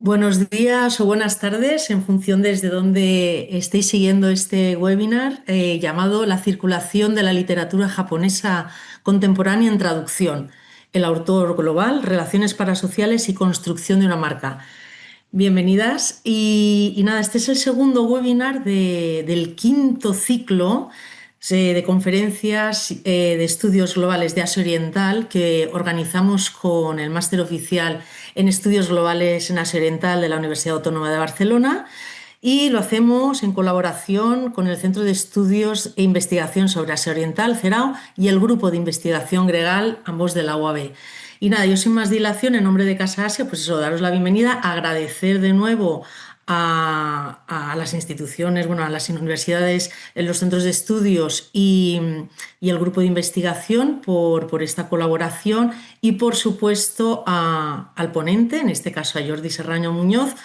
Buenos días o buenas tardes, en función desde donde estéis siguiendo este webinar llamado La circulación de la literatura japonesa contemporánea en traducción, el autor global, relaciones parasociales y construcción de una marca. Bienvenidas y nada, este es el segundo webinar del quinto ciclo de conferencias de estudios globales de Asia Oriental que organizamos con el máster oficial en estudios globales en Asia Oriental de la Universidad Autónoma de Barcelona y lo hacemos en colaboración con el Centro de Estudios e Investigación sobre Asia Oriental, CERAO, y el Grupo de Investigación Gregal, ambos de la UAB. Y nada, yo sin más dilación, en nombre de Casa Asia, pues eso, daros la bienvenida, agradecer de nuevo a las instituciones, bueno, a las universidades, los centros de estudios y el grupo de investigación por esta colaboración y, por supuesto, al ponente, en este caso a Jordi Serrano Muñoz,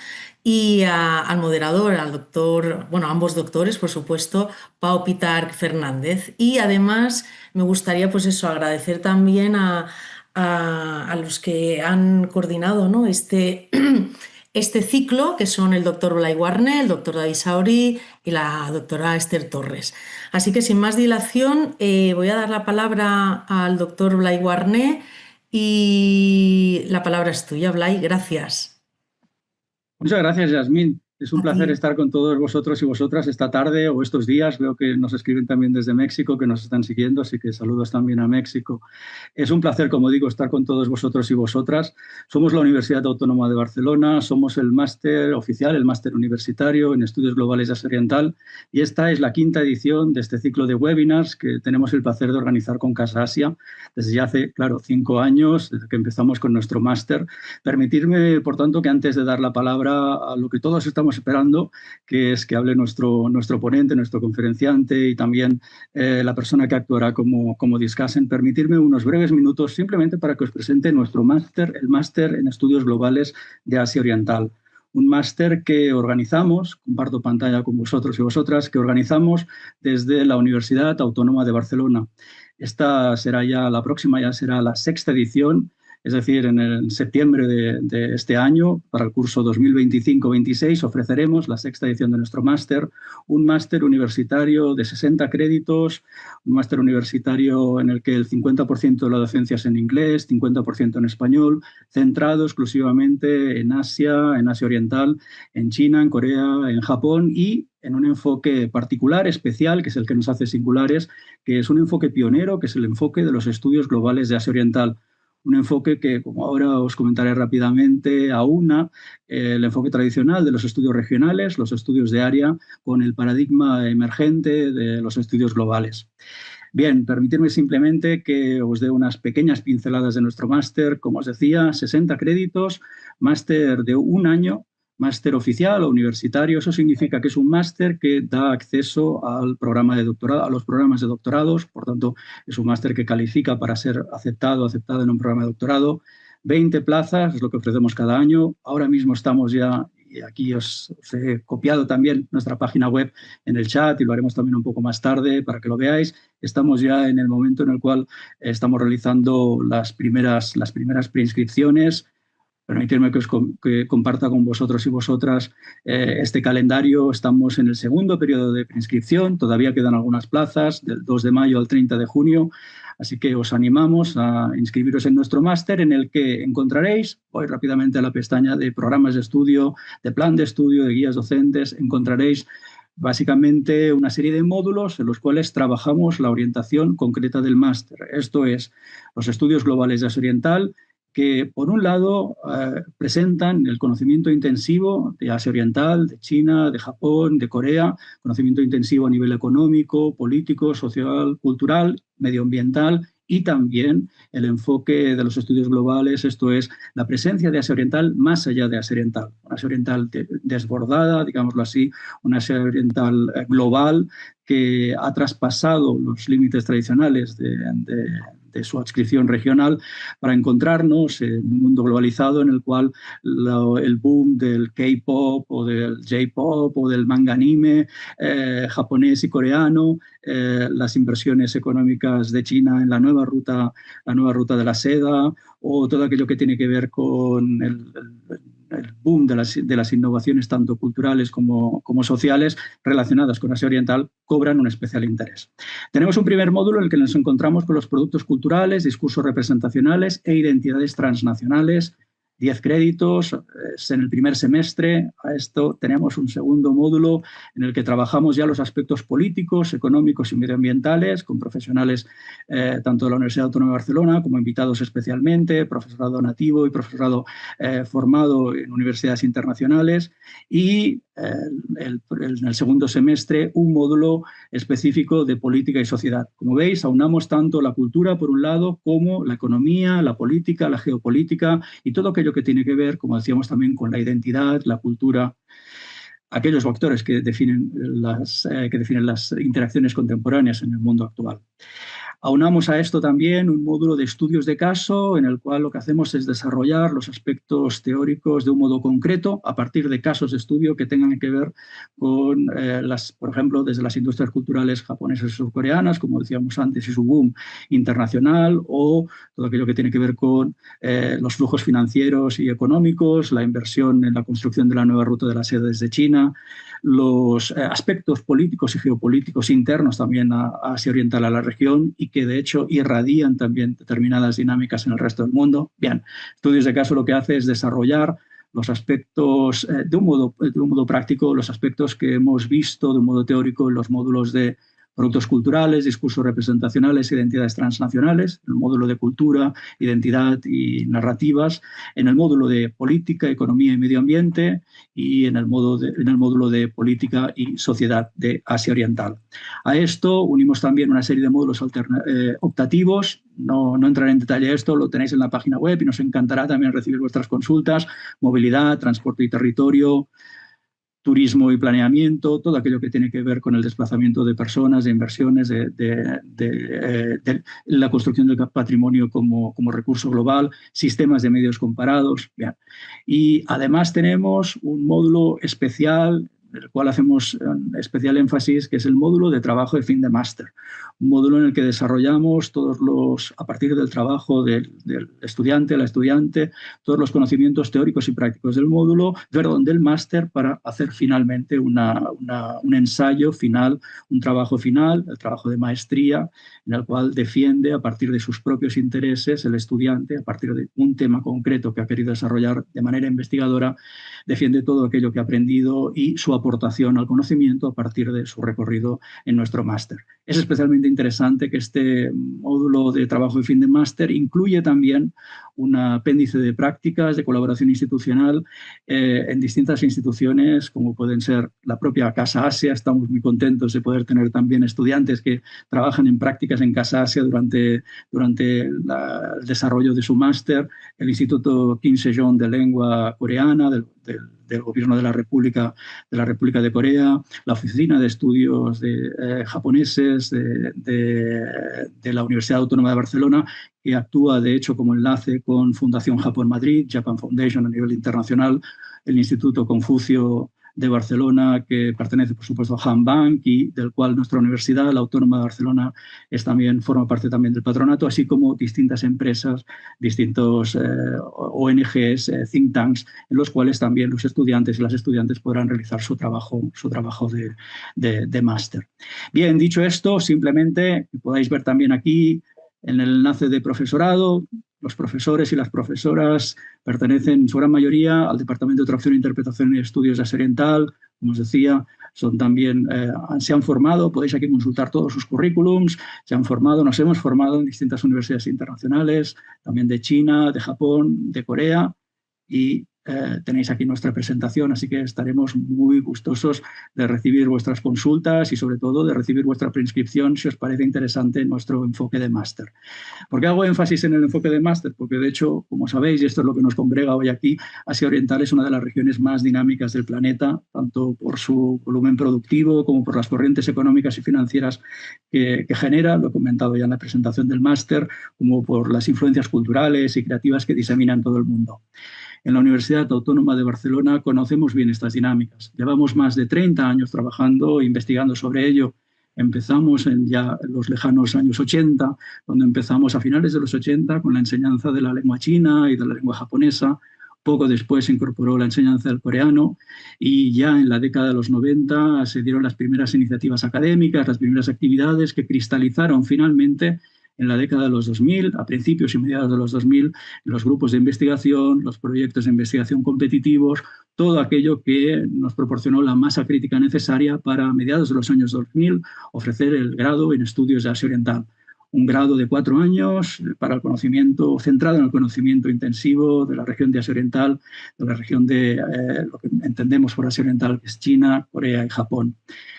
y al moderador, al doctor, bueno, ambos doctores, por supuesto, Pau Pitar Fernández. Y además me gustaría, pues eso, agradecer también a los que han coordinado, ¿no? Este ciclo, que son el doctor Blay Warne, el doctor David Saori y la doctora Esther Torres. Así que sin más dilación, voy a dar la palabra al doctor Blay Warne y la palabra es tuya, Blay. Gracias. Muchas gracias, Yasmín. Es un A ti. placer estar con todos vosotros y vosotras esta tarde o estos días. Veo que nos escriben también desde México, que nos están siguiendo, así que saludos también a México. Es un placer, como digo, estar con todos vosotros y vosotras. Somos la Universidad Autónoma de Barcelona, somos el máster oficial, el máster universitario en Estudios Globales de Asia Oriental, y esta es la quinta edición de este ciclo de webinars que tenemos el placer de organizar con Casa Asia desde ya hace, claro, 5 años, desde que empezamos con nuestro máster. Permitirme, por tanto, que antes de dar la palabra a lo que todos estamos esperando, que es que hable nuestro ponente, nuestro conferenciante y también la persona que actuará como discussant, permitirme unos breves minutos simplemente para que os presente nuestro máster, el máster en Estudios Globales de Asia Oriental. Un máster que organizamos, comparto pantalla con vosotros y vosotras, que organizamos desde la Universidad Autónoma de Barcelona. Esta será ya, la próxima ya será la sexta edición, es decir, en septiembre de este año, para el curso 2025-26, ofreceremos la sexta edición de nuestro máster, un máster universitario de 60 créditos, un máster universitario en el que el 50% de la docencia es en inglés, 50% en español, centrado exclusivamente en Asia Oriental, en China, en Corea, en Japón y en un enfoque particular, especial, que es el que nos hace singulares, que es un enfoque pionero, que es el enfoque de los estudios globales de Asia Oriental. Un enfoque que, como ahora os comentaré rápidamente, aúna el enfoque tradicional de los estudios regionales, los estudios de área, con el paradigma emergente de los estudios globales. Bien, permitidme simplemente que os dé unas pequeñas pinceladas de nuestro máster. Como os decía, 60 créditos, máster de un año, máster oficial o universitario. Eso significa que es un máster que da acceso al programa de doctorado, a los programas de doctorados. Por tanto, es un máster que califica para ser aceptado en un programa de doctorado. 20 plazas es lo que ofrecemos cada año. Ahora mismo estamos ya, y aquí os he copiado también nuestra página web en el chat y lo haremos también un poco más tarde para que lo veáis. Estamos ya en el momento en el cual estamos realizando las primeras preinscripciones. Permitidme que comparta con vosotros y vosotras este calendario. Estamos en el segundo periodo de preinscripción, todavía quedan algunas plazas, del 2 de mayo al 30 de junio, así que os animamos a inscribiros en nuestro máster, en el que encontraréis, voy rápidamente a la pestaña de programas de estudio, de plan de estudio, de guías docentes, encontraréis básicamente una serie de módulos en los cuales trabajamos la orientación concreta del máster. Esto es, los estudios globales de Asia Oriental, que por un lado presentan el conocimiento intensivo de Asia Oriental, de China, de Japón, de Corea, conocimiento intensivo a nivel económico, político, social, cultural, medioambiental y también el enfoque de los estudios globales, esto es, la presencia de Asia Oriental más allá de Asia Oriental. Una Asia Oriental desbordada, digámoslo así, una Asia Oriental global que ha traspasado los límites tradicionales de su adscripción regional para encontrarnos en un mundo globalizado en el cual el boom del K-pop o del J-pop o del manga anime japonés y coreano, las inversiones económicas de China en la nueva ruta de la seda o todo aquello que tiene que ver con el boom de las innovaciones tanto culturales como sociales relacionadas con Asia Oriental cobran un especial interés. Tenemos un primer módulo en el que nos encontramos con los productos culturales, discursos representacionales e identidades transnacionales. 10 créditos en el primer semestre. A esto tenemos un segundo módulo en el que trabajamos ya los aspectos políticos, económicos y medioambientales con profesionales tanto de la Universidad Autónoma de Barcelona como invitados especialmente, profesorado nativo y profesorado formado en universidades internacionales. Y en el segundo semestre un módulo específico de política y sociedad. Como veis, aunamos tanto la cultura por un lado como la economía, la política, la geopolítica y todo aquello que tiene que ver, como decíamos también, con la identidad, la cultura, aquellos factores que definen las interacciones contemporáneas en el mundo actual. Aunamos a esto también un módulo de estudios de caso en el cual lo que hacemos es desarrollar los aspectos teóricos de un modo concreto a partir de casos de estudio que tengan que ver con, por ejemplo, desde las industrias culturales japonesas y surcoreanas, como decíamos antes, y su boom internacional, o todo aquello que tiene que ver con los flujos financieros y económicos, la inversión en la construcción de la nueva ruta de la seda desde China, los aspectos políticos y geopolíticos internos también a Asia Oriental, a la región, y que de hecho irradian también determinadas dinámicas en el resto del mundo. Bien, estudios de caso lo que hace es desarrollar los aspectos de un modo práctico, los aspectos que hemos visto de un modo teórico en los módulos de productos culturales, discursos representacionales, identidades transnacionales, en el módulo de cultura, identidad y narrativas, en el módulo de política, economía y medio ambiente y en el módulo de política y sociedad de Asia Oriental. A esto unimos también una serie de módulos optativos. No entraré en detalle a esto, lo tenéis en la página web y nos encantará también recibir vuestras consultas, movilidad, transporte y territorio, turismo y planeamiento, todo aquello que tiene que ver con el desplazamiento de personas, de inversiones, de la construcción del patrimonio como recurso global, sistemas de medios comparados. Bien. Y además tenemos un módulo especial en el cual hacemos especial énfasis, que es el módulo de trabajo de fin de máster. Un módulo en el que desarrollamos a partir del trabajo del estudiante, la estudiante, todos los conocimientos teóricos y prácticos del máster para hacer finalmente un ensayo final, un trabajo final, el trabajo de maestría, en el cual defiende a partir de sus propios intereses el estudiante, a partir de un tema concreto que ha querido desarrollar de manera investigadora, defiende todo aquello que ha aprendido y su aportación al conocimiento a partir de su recorrido en nuestro máster. Es especialmente interesante que este módulo de trabajo de fin de máster incluye también un apéndice de prácticas de colaboración institucional en distintas instituciones, como pueden ser la propia Casa Asia. Estamos muy contentos de poder tener también estudiantes que trabajan en prácticas en Casa Asia durante el desarrollo de su máster, el Instituto Kim Se-jong de Lengua Coreana, del Gobierno de la República de Corea, la Oficina de Estudios Japoneses de la Universidad Autónoma de Barcelona, que actúa de hecho como enlace con Fundación Japón Madrid, Japan Foundation a nivel internacional, el Instituto Confucio de Barcelona, que pertenece, por supuesto, a Han Bank y del cual nuestra universidad, la Autónoma de Barcelona, forma parte también del patronato, así como distintas empresas, distintos ONGs, think tanks, en los cuales también los estudiantes y las estudiantes podrán realizar su trabajo de máster. Bien, dicho esto, simplemente podáis ver también aquí en el enlace de profesorado. Los profesores y las profesoras pertenecen en su gran mayoría al Departamento de Traducción, Interpretación y Estudios de Asia Oriental. Como os decía, se han formado, podéis aquí consultar todos sus currículums, nos hemos formado en distintas universidades internacionales, también de China, de Japón, de Corea, y tenéis aquí nuestra presentación, así que estaremos muy gustosos de recibir vuestras consultas y sobre todo de recibir vuestra preinscripción si os parece interesante nuestro enfoque de máster. ¿Por qué hago énfasis en el enfoque de máster? Porque de hecho, como sabéis, y esto es lo que nos congrega hoy aquí, Asia Oriental es una de las regiones más dinámicas del planeta, tanto por su volumen productivo como por las corrientes económicas y financieras que genera, lo he comentado ya en la presentación del máster, como por las influencias culturales y creativas que disemina en todo el mundo. En la Universidad Autónoma de Barcelona conocemos bien estas dinámicas. Llevamos más de 30 años trabajando e investigando sobre ello. Empezamos en los lejanos años 80, cuando empezamos a finales de los 80 con la enseñanza de la lengua china y de la lengua japonesa. Poco después se incorporó la enseñanza del coreano y ya en la década de los 90 se dieron las primeras iniciativas académicas, las primeras actividades que cristalizaron finalmente en la década de los 2000, a principios y mediados de los 2000, los grupos de investigación, los proyectos de investigación competitivos, todo aquello que nos proporcionó la masa crítica necesaria para, a mediados de los años 2000, ofrecer el grado en estudios de Asia Oriental. Un grado de 4 años para el conocimiento, centrado en el conocimiento intensivo de la región de Asia Oriental, de la región de lo que entendemos por Asia Oriental, que es China, Corea y Japón.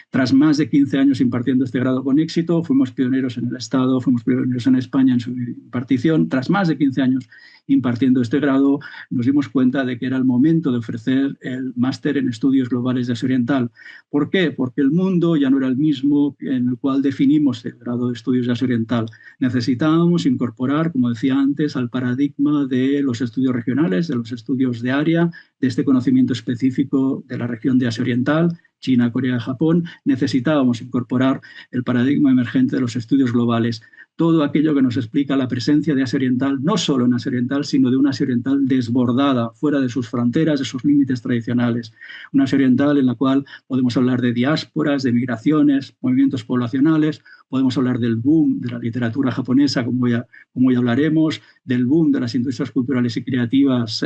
Tras más de 15 años impartiendo este grado con éxito, fuimos pioneros en el Estado, fuimos pioneros en España en su impartición. Tras más de 15 años impartiendo este grado, nos dimos cuenta de que era el momento de ofrecer el máster en estudios globales de Asia Oriental. ¿Por qué? Porque el mundo ya no era el mismo en el cual definimos el grado de estudios de Asia Oriental. Necesitábamos incorporar, como decía antes, al paradigma de los estudios regionales, de los estudios de área, de este conocimiento específico de la región de Asia Oriental, China, Corea, Japón. Necesitábamos incorporar el paradigma emergente de los estudios globales. Todo aquello que nos explica la presencia de Asia Oriental, no solo en Asia Oriental, sino de una Asia Oriental desbordada, fuera de sus fronteras, de sus límites tradicionales. Una Asia Oriental en la cual podemos hablar de diásporas, de migraciones, movimientos poblacionales, podemos hablar del boom de la literatura japonesa, como ya hablaremos, del boom de las industrias culturales y creativas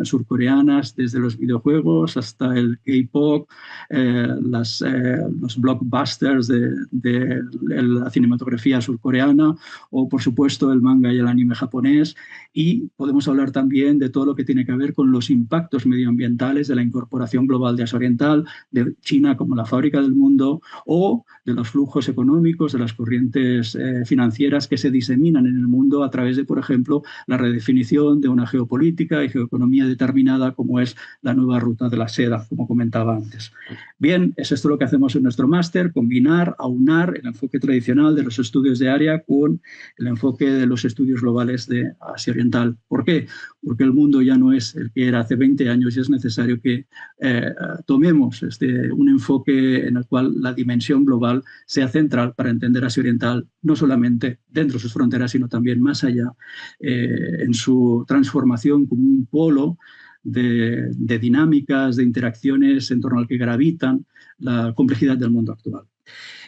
surcoreanas, desde los videojuegos hasta el K-pop, los blockbusters de la cinematografía surcoreana, o por supuesto el manga y el anime japonés, y podemos hablar también de todo lo que tiene que ver con los impactos medioambientales de la incorporación global de Asia Oriental, de China como la fábrica del mundo, o de los flujos económicos, de las corrientes financieras que se diseminan en el mundo a través de, por ejemplo, la redefinición de una geopolítica y geoeconomía determinada como es la nueva ruta de la seda, como comentaba antes. Bien, es esto lo que hacemos en nuestro máster, combinar, aunar el enfoque tradicional de los estudios de área con el enfoque de los estudios globales de Asia Oriental. ¿Por qué? Porque el mundo ya no es el que era hace 20 años y es necesario que tomemos un enfoque en el cual la dimensión global sea central para entender Asia Oriental, no solamente dentro de sus fronteras, sino también más allá, en su transformación como un polo de dinámicas, de interacciones en torno al que gravitan la complejidad del mundo actual.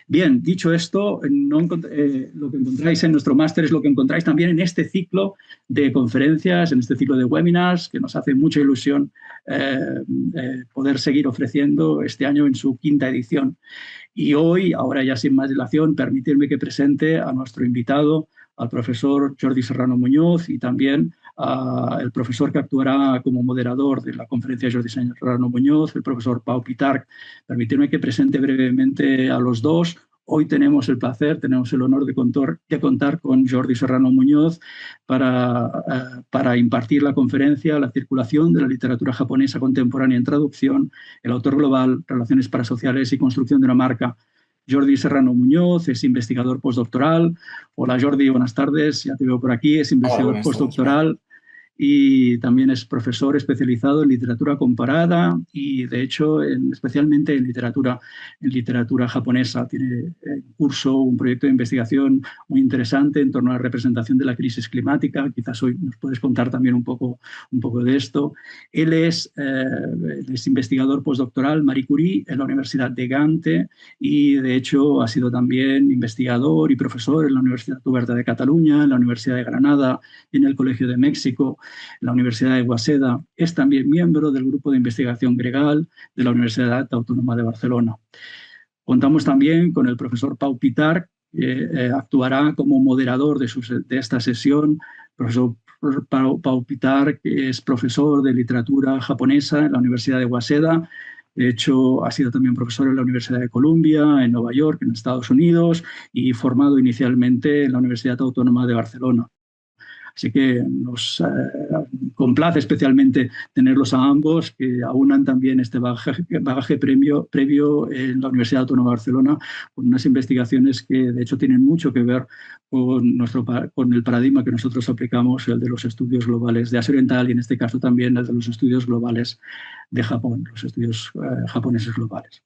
Bien, dicho esto, lo que encontráis en nuestro máster es lo que encontráis también en este ciclo de conferencias, en este ciclo de webinars, que nos hace mucha ilusión poder seguir ofreciendo este año en su 5ª edición. Y hoy, ahora ya sin más dilación, permitirme que presente a nuestro invitado, al profesor Jordi Serrano Muñoz, y también el profesor que actuará como moderador de la conferencia Jordi Serrano Muñoz, el profesor Pau Pitarch. Permitirme que presente brevemente a los dos. Hoy tenemos el placer, tenemos el honor de contar con Jordi Serrano Muñoz para impartir la conferencia La circulación de la literatura japonesa contemporánea en traducción, el autor global, relaciones parasociales y construcción de una marca. Jordi Serrano Muñoz es investigador postdoctoral. Hola Jordi, buenas tardes, ya te veo por aquí, es investigador postdoctoral. Y también es profesor especializado en literatura comparada y, de hecho, especialmente en literatura japonesa. Tiene en curso un proyecto de investigación muy interesante en torno a la representación de la crisis climática. Quizás hoy nos puedes contar también un poco de esto. Él es investigador postdoctoral Marie Curie en la Universidad de Gante y, de hecho, ha sido también investigador y profesor en la Universidad Oberta de Cataluña, en la Universidad de Granada y en el Colegio de México. La Universidad de Waseda. Es también miembro del grupo de investigación Gregal de la Universidad Autónoma de Barcelona. Contamos también con el profesor Pau Pitarch, que actuará como moderador de esta sesión. El profesor Pau Pitarch es profesor de literatura japonesa en la Universidad de Waseda. De hecho, ha sido también profesor en la Universidad de Columbia, en Nueva York, en Estados Unidos, y formado inicialmente en la Universidad Autónoma de Barcelona. Así que nos complace especialmente tenerlos a ambos, que aunan también este bagaje previo en la Universidad Autónoma de Barcelona, con unas investigaciones que de hecho tienen mucho que ver con el paradigma que nosotros aplicamos, el de los estudios globales de Asia Oriental y en este caso también el de los estudios globales de Japón, los estudios japoneses globales.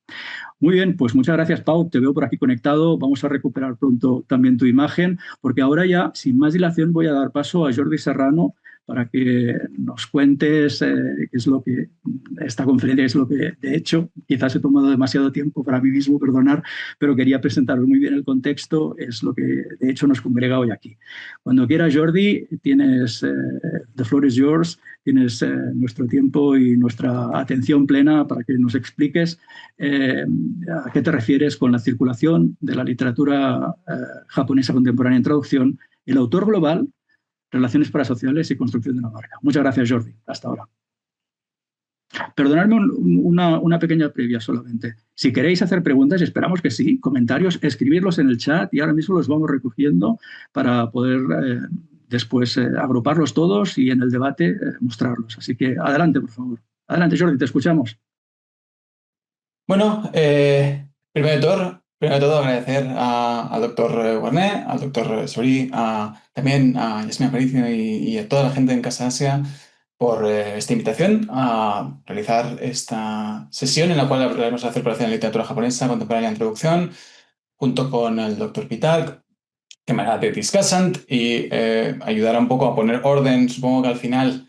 Muy bien, pues muchas gracias, Pau. Te veo por aquí conectado. Vamos a recuperar pronto también tu imagen, porque ahora ya, sin más dilación, voy a dar paso a Jordi Serrano para que nos cuentes qué es lo que esta conferencia es lo que de hecho quizás he tomado demasiado tiempo para mí mismo, perdonar, pero quería presentaros muy bien el contexto, es lo que de hecho nos congrega hoy aquí. Cuando quieras, Jordi, tienes the floor is yours, tienes nuestro tiempo y nuestra atención plena para que nos expliques a qué te refieres con la circulación de la literatura japonesa contemporánea en traducción, el autor global, relaciones parasociales y construcción de una marca. Muchas gracias, Jordi. Hasta ahora. Perdonadme una pequeña previa solamente. Si queréis hacer preguntas, esperamos que sí, comentarios, escribirlos en el chat y ahora mismo los vamos recogiendo para poder después agruparlos todos y en el debate mostrarlos. Así que adelante, por favor. Adelante, Jordi, te escuchamos. Bueno, primero de todo agradecer al doctor Guarné, al doctor Sori, también a Yasmina Aparicio y a toda la gente en Casa Asia por esta invitación a realizar esta sesión en la cual hablaremos de la circulación de literatura japonesa contemporánea en traducción, junto con el doctor Vital, que me hará de discussant y ayudará un poco a poner orden. Supongo que al final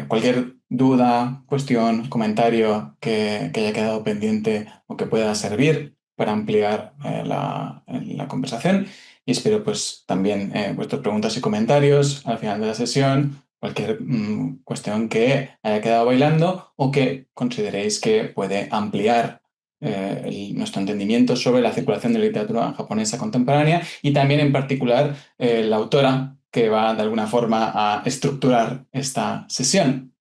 cualquier duda, cuestión, comentario que haya quedado pendiente o que pueda servir para ampliar la conversación. Y espero pues también vuestras preguntas y comentarios al final de la sesión, cualquier cuestión que haya quedado bailando o que consideréis que puede ampliar nuestro entendimiento sobre la circulación de la literatura japonesa contemporánea y también en particular la autora que va de alguna forma a estructurar esta sesión.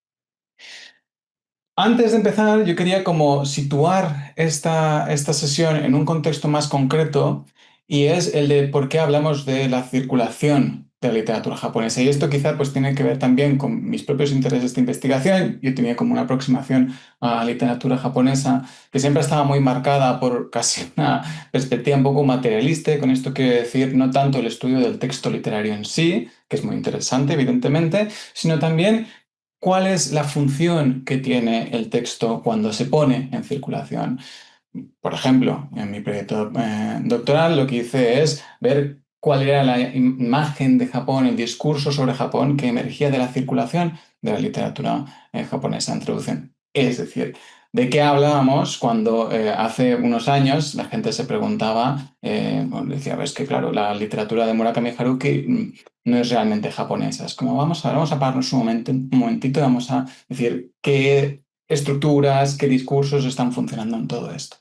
Antes de empezar, yo quería como situar esta sesión en un contexto más concreto y es el de por qué hablamos de la circulación de la literatura japonesa. Y esto quizá pues tiene que ver también con mis propios intereses de investigación. Yo tenía como una aproximación a la literatura japonesa que siempre estaba muy marcada por casi una perspectiva un poco materialista. Con esto quiero decir no tanto el estudio del texto literario en sí, que es muy interesante evidentemente, sino también cuál es la función que tiene el texto cuando se pone en circulación. Por ejemplo, en mi proyecto doctoral lo que hice es ver cuál era la imagen de Japón, el discurso sobre Japón que emergía de la circulación de la literatura japonesa en traducción. Es decir, ¿de qué hablábamos cuando hace unos años la gente se preguntaba, decía, ves que claro, la literatura de Murakami Haruki no es realmente japonesa? Es como, vamos a pararnos un momentito y vamos a decir qué estructuras, qué discursos están funcionando en todo esto.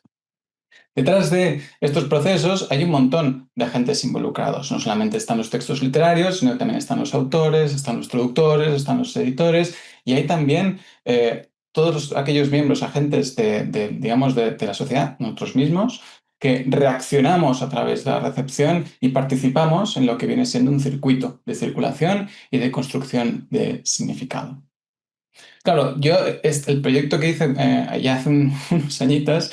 Detrás de estos procesos hay un montón de agentes involucrados. No solamente están los textos literarios, sino que también están los autores, están los traductores, están los editores y hay también todos aquellos miembros, agentes digamos, de la sociedad, nosotros mismos, que reaccionamos a través de la recepción y participamos en lo que viene siendo un circuito de circulación y de construcción de significado. Claro, yo el proyecto que hice ya hace unos añitos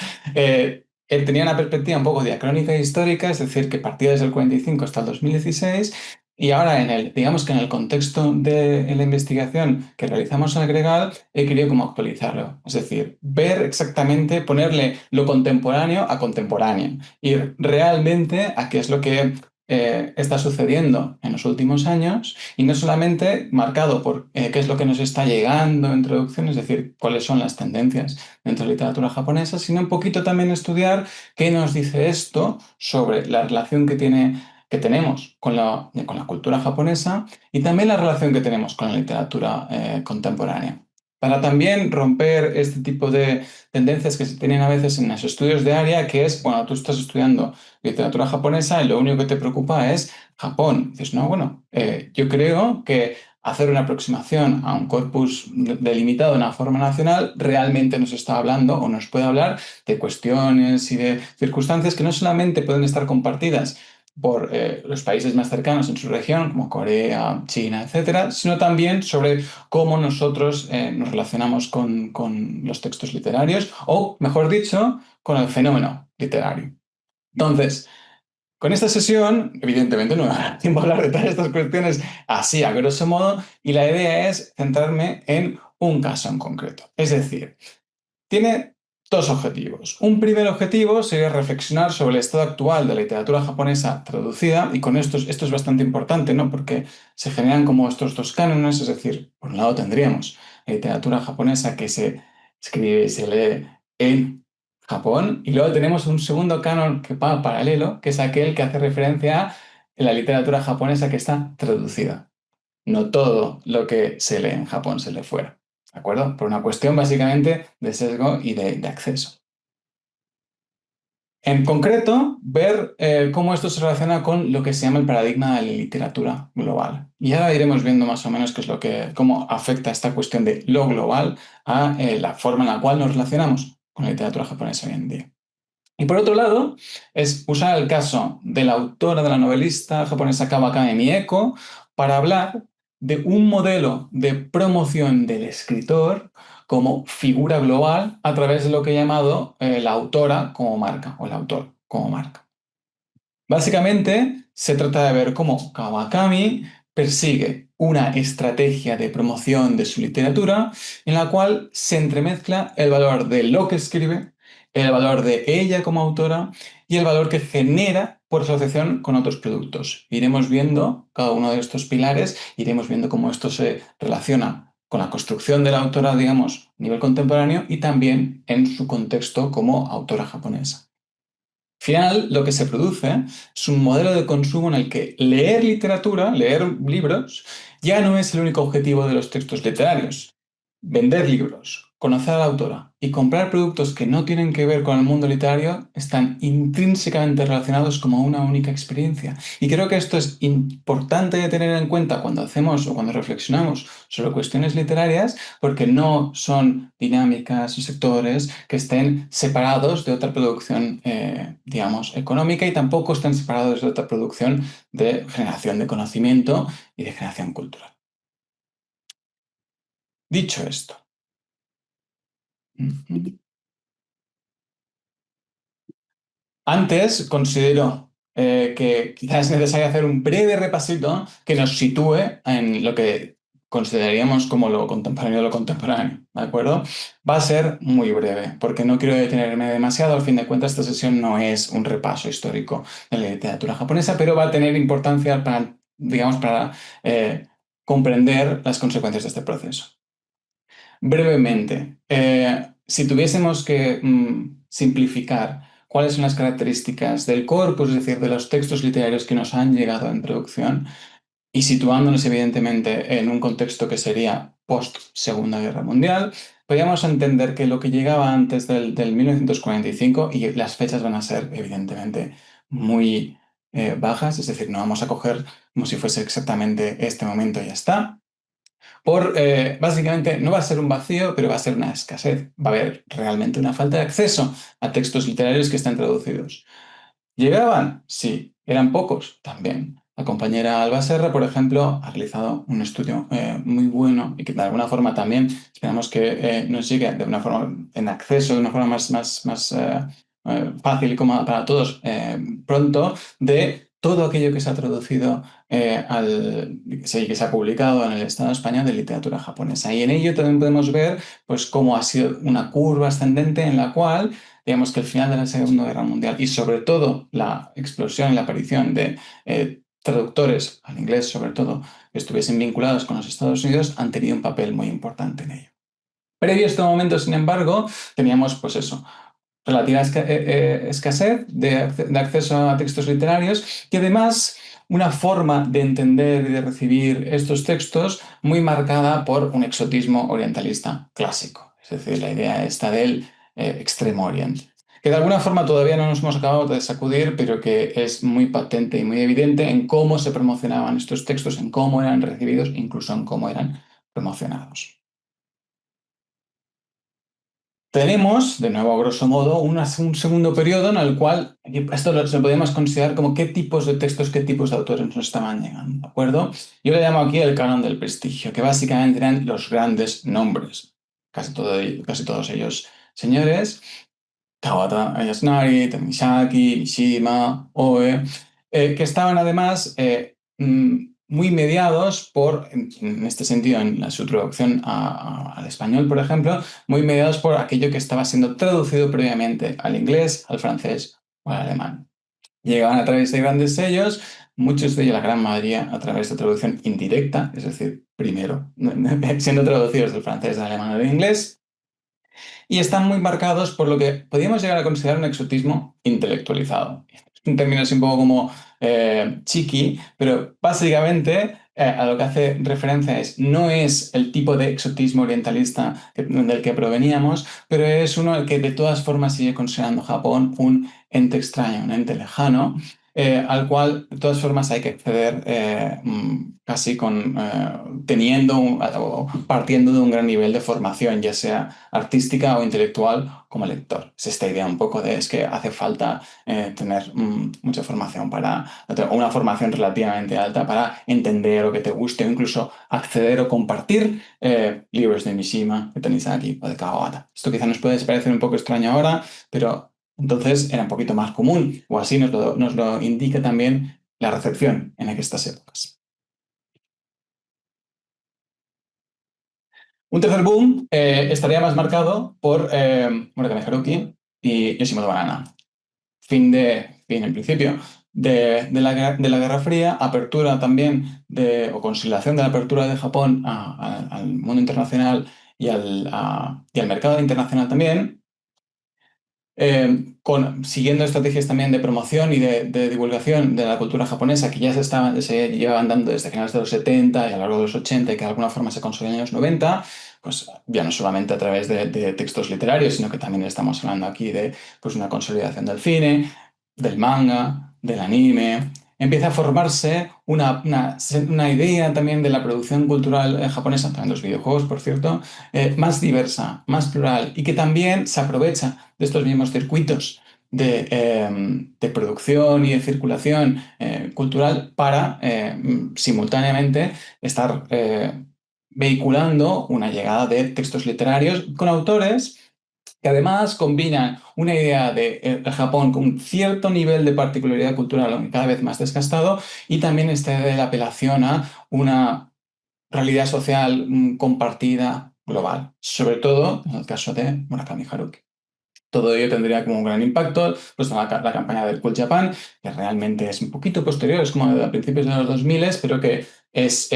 tenía una perspectiva un poco diacrónica e histórica, es decir, que partía desde el 45 hasta el 2016 y ahora digamos que en el contexto de la investigación que realizamos en el Gregal he querido como actualizarlo, es decir, ver exactamente, ponerle lo contemporáneo a contemporáneo, ir realmente a qué es lo que está sucediendo en los últimos años y no solamente marcado por qué es lo que nos está llegando en traducción, es decir, cuáles son las tendencias dentro de la literatura japonesa, sino un poquito también estudiar qué nos dice esto sobre la relación que tenemos con la cultura japonesa y también la relación que tenemos con la literatura contemporánea. Para también romper este tipo de tendencias que se tienen a veces en los estudios de área, que es, bueno, tú estás estudiando literatura japonesa y lo único que te preocupa es Japón. Dices, no, bueno, yo creo que hacer una aproximación a un corpus delimitado de una forma nacional realmente nos está hablando o nos puede hablar de cuestiones y de circunstancias que no solamente pueden estar compartidas por los países más cercanos en su región, como Corea, China, etcétera, sino también sobre cómo nosotros nos relacionamos con los textos literarios o, mejor dicho, con el fenómeno literario. Entonces, con esta sesión, evidentemente no me va a dar tiempo a hablar de todas estas cuestiones así a grosso modo, y la idea es centrarme en un caso en concreto. Es decir, tiene dos objetivos. Un primer objetivo sería reflexionar sobre el estado actual de la literatura japonesa traducida, y con esto es bastante importante, ¿no? Porque se generan como estos dos cánones, es decir, por un lado tendríamos la literatura japonesa que se escribe y se lee en Japón, y luego tenemos un segundo canon que va paralelo, que es aquel que hace referencia a la literatura japonesa que está traducida. No todo lo que se lee en Japón se lee fuera, ¿de acuerdo? Por una cuestión básicamente de sesgo y de acceso. En concreto, ver cómo esto se relaciona con lo que se llama el paradigma de la literatura global. Y ahora iremos viendo más o menos cómo afecta esta cuestión de lo global a la forma en la cual nos relacionamos con la literatura japonesa hoy en día. Y por otro lado, es usar el caso de la autora, de la novelista japonesa Kawakami Mieko, para hablar de un modelo de promoción del escritor como figura global a través de lo que he llamado la autora como marca o el autor como marca. Básicamente, se trata de ver cómo Kawakami persigue una estrategia de promoción de su literatura en la cual se entremezcla el valor de lo que escribe, el valor de ella como autora y el valor que genera por asociación con otros productos. Iremos viendo cada uno de estos pilares, iremos viendo cómo esto se relaciona con la construcción de la autora, digamos, a nivel contemporáneo y también en su contexto como autora japonesa. Al final, lo que se produce es un modelo de consumo en el que leer literatura, leer libros, ya no es el único objetivo de los textos literarios. Vender libros, conocer a la autora y comprar productos que no tienen que ver con el mundo literario están intrínsecamente relacionados como una única experiencia. Y creo que esto es importante de tener en cuenta cuando hacemos o cuando reflexionamos sobre cuestiones literarias, porque no son dinámicas o sectores que estén separados de otra producción, digamos, económica, y tampoco están separados de otra producción de generación de conocimiento y de generación cultural. Dicho esto, antes considero que quizás es necesario hacer un breve repasito que nos sitúe en lo que consideraríamos como lo contemporáneo, ¿de acuerdo? Va a ser muy breve, porque no quiero detenerme demasiado. Al fin de cuentas, esta sesión no es un repaso histórico de la literatura japonesa, pero va a tener importancia para, digamos, para comprender las consecuencias de este proceso. Brevemente, si tuviésemos que simplificar cuáles son las características del corpus, es decir, de los textos literarios que nos han llegado en producción, y situándonos evidentemente en un contexto que sería post-Segunda Guerra Mundial, podríamos entender que lo que llegaba antes del 1945, y las fechas van a ser evidentemente muy bajas, es decir, no vamos a coger como si fuese exactamente este momento y ya está, básicamente no va a ser un vacío, pero va a ser una escasez. Va a haber realmente una falta de acceso a textos literarios que están traducidos. ¿Llegaban? Sí. ¿Eran pocos? También. La compañera Alba Serra, por ejemplo, ha realizado un estudio muy bueno y que de alguna forma también esperamos que nos llegue de una forma en acceso, de una forma más fácil y cómoda para todos pronto, de todo aquello que se ha traducido que se ha publicado en el Estado español de literatura japonesa. Y en ello también podemos ver pues, cómo ha sido una curva ascendente en la cual, digamos que el final de la Segunda Guerra Mundial y sobre todo la explosión y la aparición de traductores al inglés, sobre todo, que estuviesen vinculados con los Estados Unidos, han tenido un papel muy importante en ello. Previo a este momento, sin embargo, teníamos pues eso, relativa escasez de acceso a textos literarios y además una forma de entender y de recibir estos textos muy marcada por un exotismo orientalista clásico, es decir, la idea esta del extremo oriente, que de alguna forma todavía no nos hemos acabado de sacudir, pero que es muy patente y muy evidente en cómo se promocionaban estos textos, en cómo eran recibidos, incluso en cómo eran promocionados. Tenemos, de nuevo, a grosso modo, un segundo periodo en el cual esto lo podemos considerar como qué tipos de textos, qué tipos de autores nos estaban llegando, ¿de acuerdo? Yo le llamo aquí el canon del prestigio, que básicamente eran los grandes nombres, casi todos ellos señores, Kawata Yasunari, Tanizaki, Mishima, Oe, que estaban además muy mediados por, en este sentido, en su traducción al español, por ejemplo, muy mediados por aquello que estaba siendo traducido previamente al inglés, al francés o al alemán. Llegaban a través de grandes sellos, muchos de ellos, la gran mayoría, a través de traducción indirecta, es decir, primero siendo traducidos del francés, del alemán o del inglés, y están muy marcados por lo que podríamos llegar a considerar un exotismo intelectualizado. Es un término así un poco como chiqui, pero básicamente a lo que hace referencia no es el tipo de exotismo orientalista del que proveníamos, pero es uno al que de todas formas sigue considerando Japón un ente extraño, un ente lejano, al cual de todas formas hay que acceder casi teniendo o partiendo de un gran nivel de formación, ya sea artística o intelectual como lector. Es esta idea un poco de es que hace falta tener mucha formación o una formación relativamente alta para entender o que te guste o incluso acceder o compartir libros de Mishima, de Tanizaki o de Kawabata. Esto quizá nos puede parecer un poco extraño ahora, pero entonces era un poquito más común, o así nos lo indica también la recepción en estas épocas. Un tercer boom estaría más marcado por Murakami Haruki y Yoshimoto Banana. Fin, en principio, de la Guerra Fría, apertura también o consolidación de la apertura de Japón al mundo internacional y al mercado internacional también, siguiendo estrategias también de promoción y de divulgación de la cultura japonesa que ya se llevaban dando desde finales de los 70 y a lo largo de los 80 y que de alguna forma se consolidan en los 90, pues ya no solamente a través de textos literarios, sino que también estamos hablando aquí de pues, una consolidación del cine, del manga, del anime. Empieza a formarse una idea también de la producción cultural japonesa, también los videojuegos, por cierto, más diversa, más plural y que también se aprovecha de estos mismos circuitos de producción y de circulación cultural para simultáneamente estar vehiculando una llegada de textos literarios con autores que además combinan una idea de Japón con un cierto nivel de particularidad cultural, aunque cada vez más desgastado, y también esta idea de la apelación a una realidad social compartida global, sobre todo en el caso de Murakami Haruki. Todo ello tendría como un gran impacto pues, la campaña del Cool Japan, que realmente es un poquito posterior, es como a principios de los 2000, pero que es,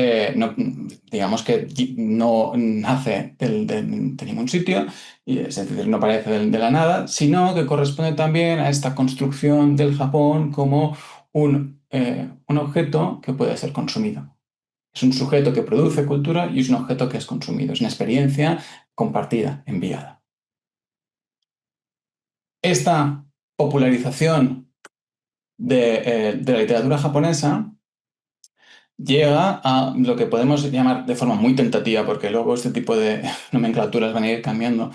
digamos que no nace de ningún sitio, y es decir, no aparece de la nada, sino que corresponde también a esta construcción del Japón como un objeto que puede ser consumido. Es un sujeto que produce cultura y es un objeto que es consumido, es una experiencia compartida, enviada. Esta popularización de la literatura japonesa llega a lo que podemos llamar de forma muy tentativa, porque luego este tipo de nomenclaturas van a ir cambiando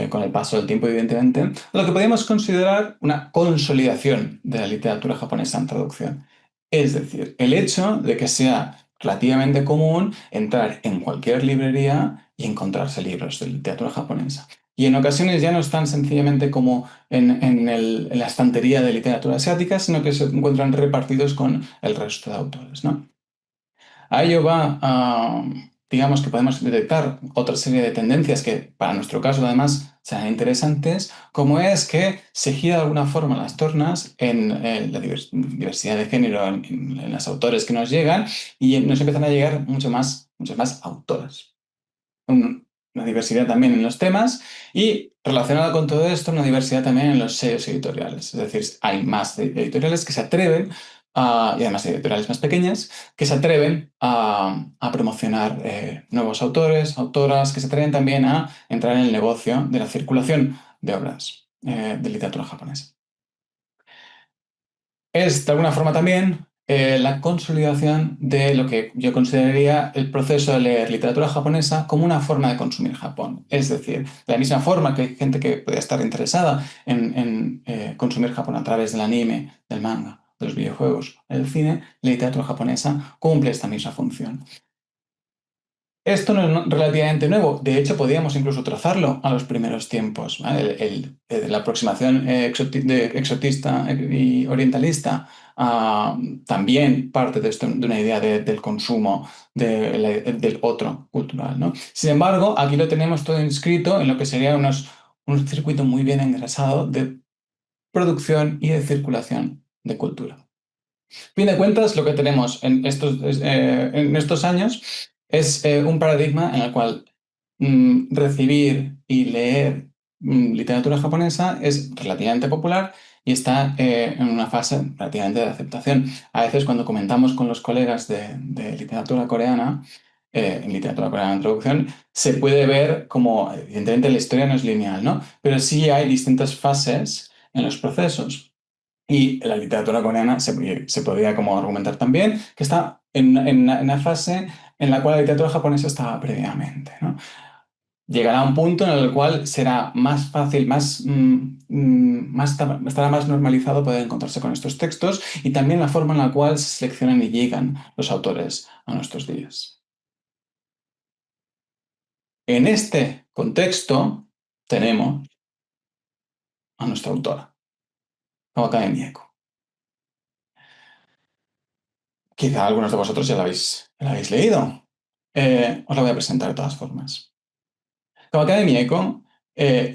con el paso del tiempo, evidentemente, lo que podemos considerar una consolidación de la literatura japonesa en traducción. Es decir, el hecho de que sea relativamente común entrar en cualquier librería y encontrarse libros de literatura japonesa. Y en ocasiones ya no están sencillamente como en la estantería de literatura asiática, sino que se encuentran repartidos con el resto de autores, ¿no? A ello va, digamos que podemos detectar otra serie de tendencias que para nuestro caso además serán interesantes, como es que se gira de alguna forma las tornas en la diversidad de género en los autores que nos llegan y nos empiezan a llegar muchas más autoras. Una diversidad también en los temas y relacionado con todo esto, una diversidad también en los sellos editoriales. Es decir, hay más editoriales que se atreven, y además editoriales más pequeñas, que se atreven a promocionar nuevos autores, autoras, que se atreven también a entrar en el negocio de la circulación de obras de literatura japonesa. Es, de alguna forma también, la consolidación de lo que yo consideraría el proceso de leer literatura japonesa como una forma de consumir Japón. Es decir, de la misma forma que hay gente que puede estar interesada en consumir Japón a través del anime, del manga, de los videojuegos, del cine, la literatura japonesa cumple esta misma función. Esto no es relativamente nuevo. De hecho, podíamos incluso trazarlo a los primeros tiempos, ¿vale? La aproximación exotista y orientalista también parte de una idea del consumo del otro cultural, ¿no? Sin embargo, aquí lo tenemos todo inscrito en lo que sería un circuito muy bien engrasado de producción y de circulación de cultura. A fin de cuentas, lo que tenemos en estos años es un paradigma en el cual recibir y leer literatura japonesa es relativamente popular y está en una fase relativamente de aceptación. A veces cuando comentamos con los colegas de literatura coreana, en literatura coreana en traducción, se puede ver como, evidentemente, la historia no es lineal, ¿no? Pero sí hay distintas fases en los procesos. Y la literatura coreana se podría como argumentar también que está en una fase en la cual la literatura japonesa estaba previamente, ¿no? Llegará un punto en el cual será más fácil, estará más normalizado poder encontrarse con estos textos y también la forma en la cual se seleccionan y llegan los autores a nuestros días. En este contexto tenemos a nuestra autora, Kawakami Mieko. Quizá algunos de vosotros ya la habéis leído. Os la voy a presentar de todas formas. Kawakami Mieko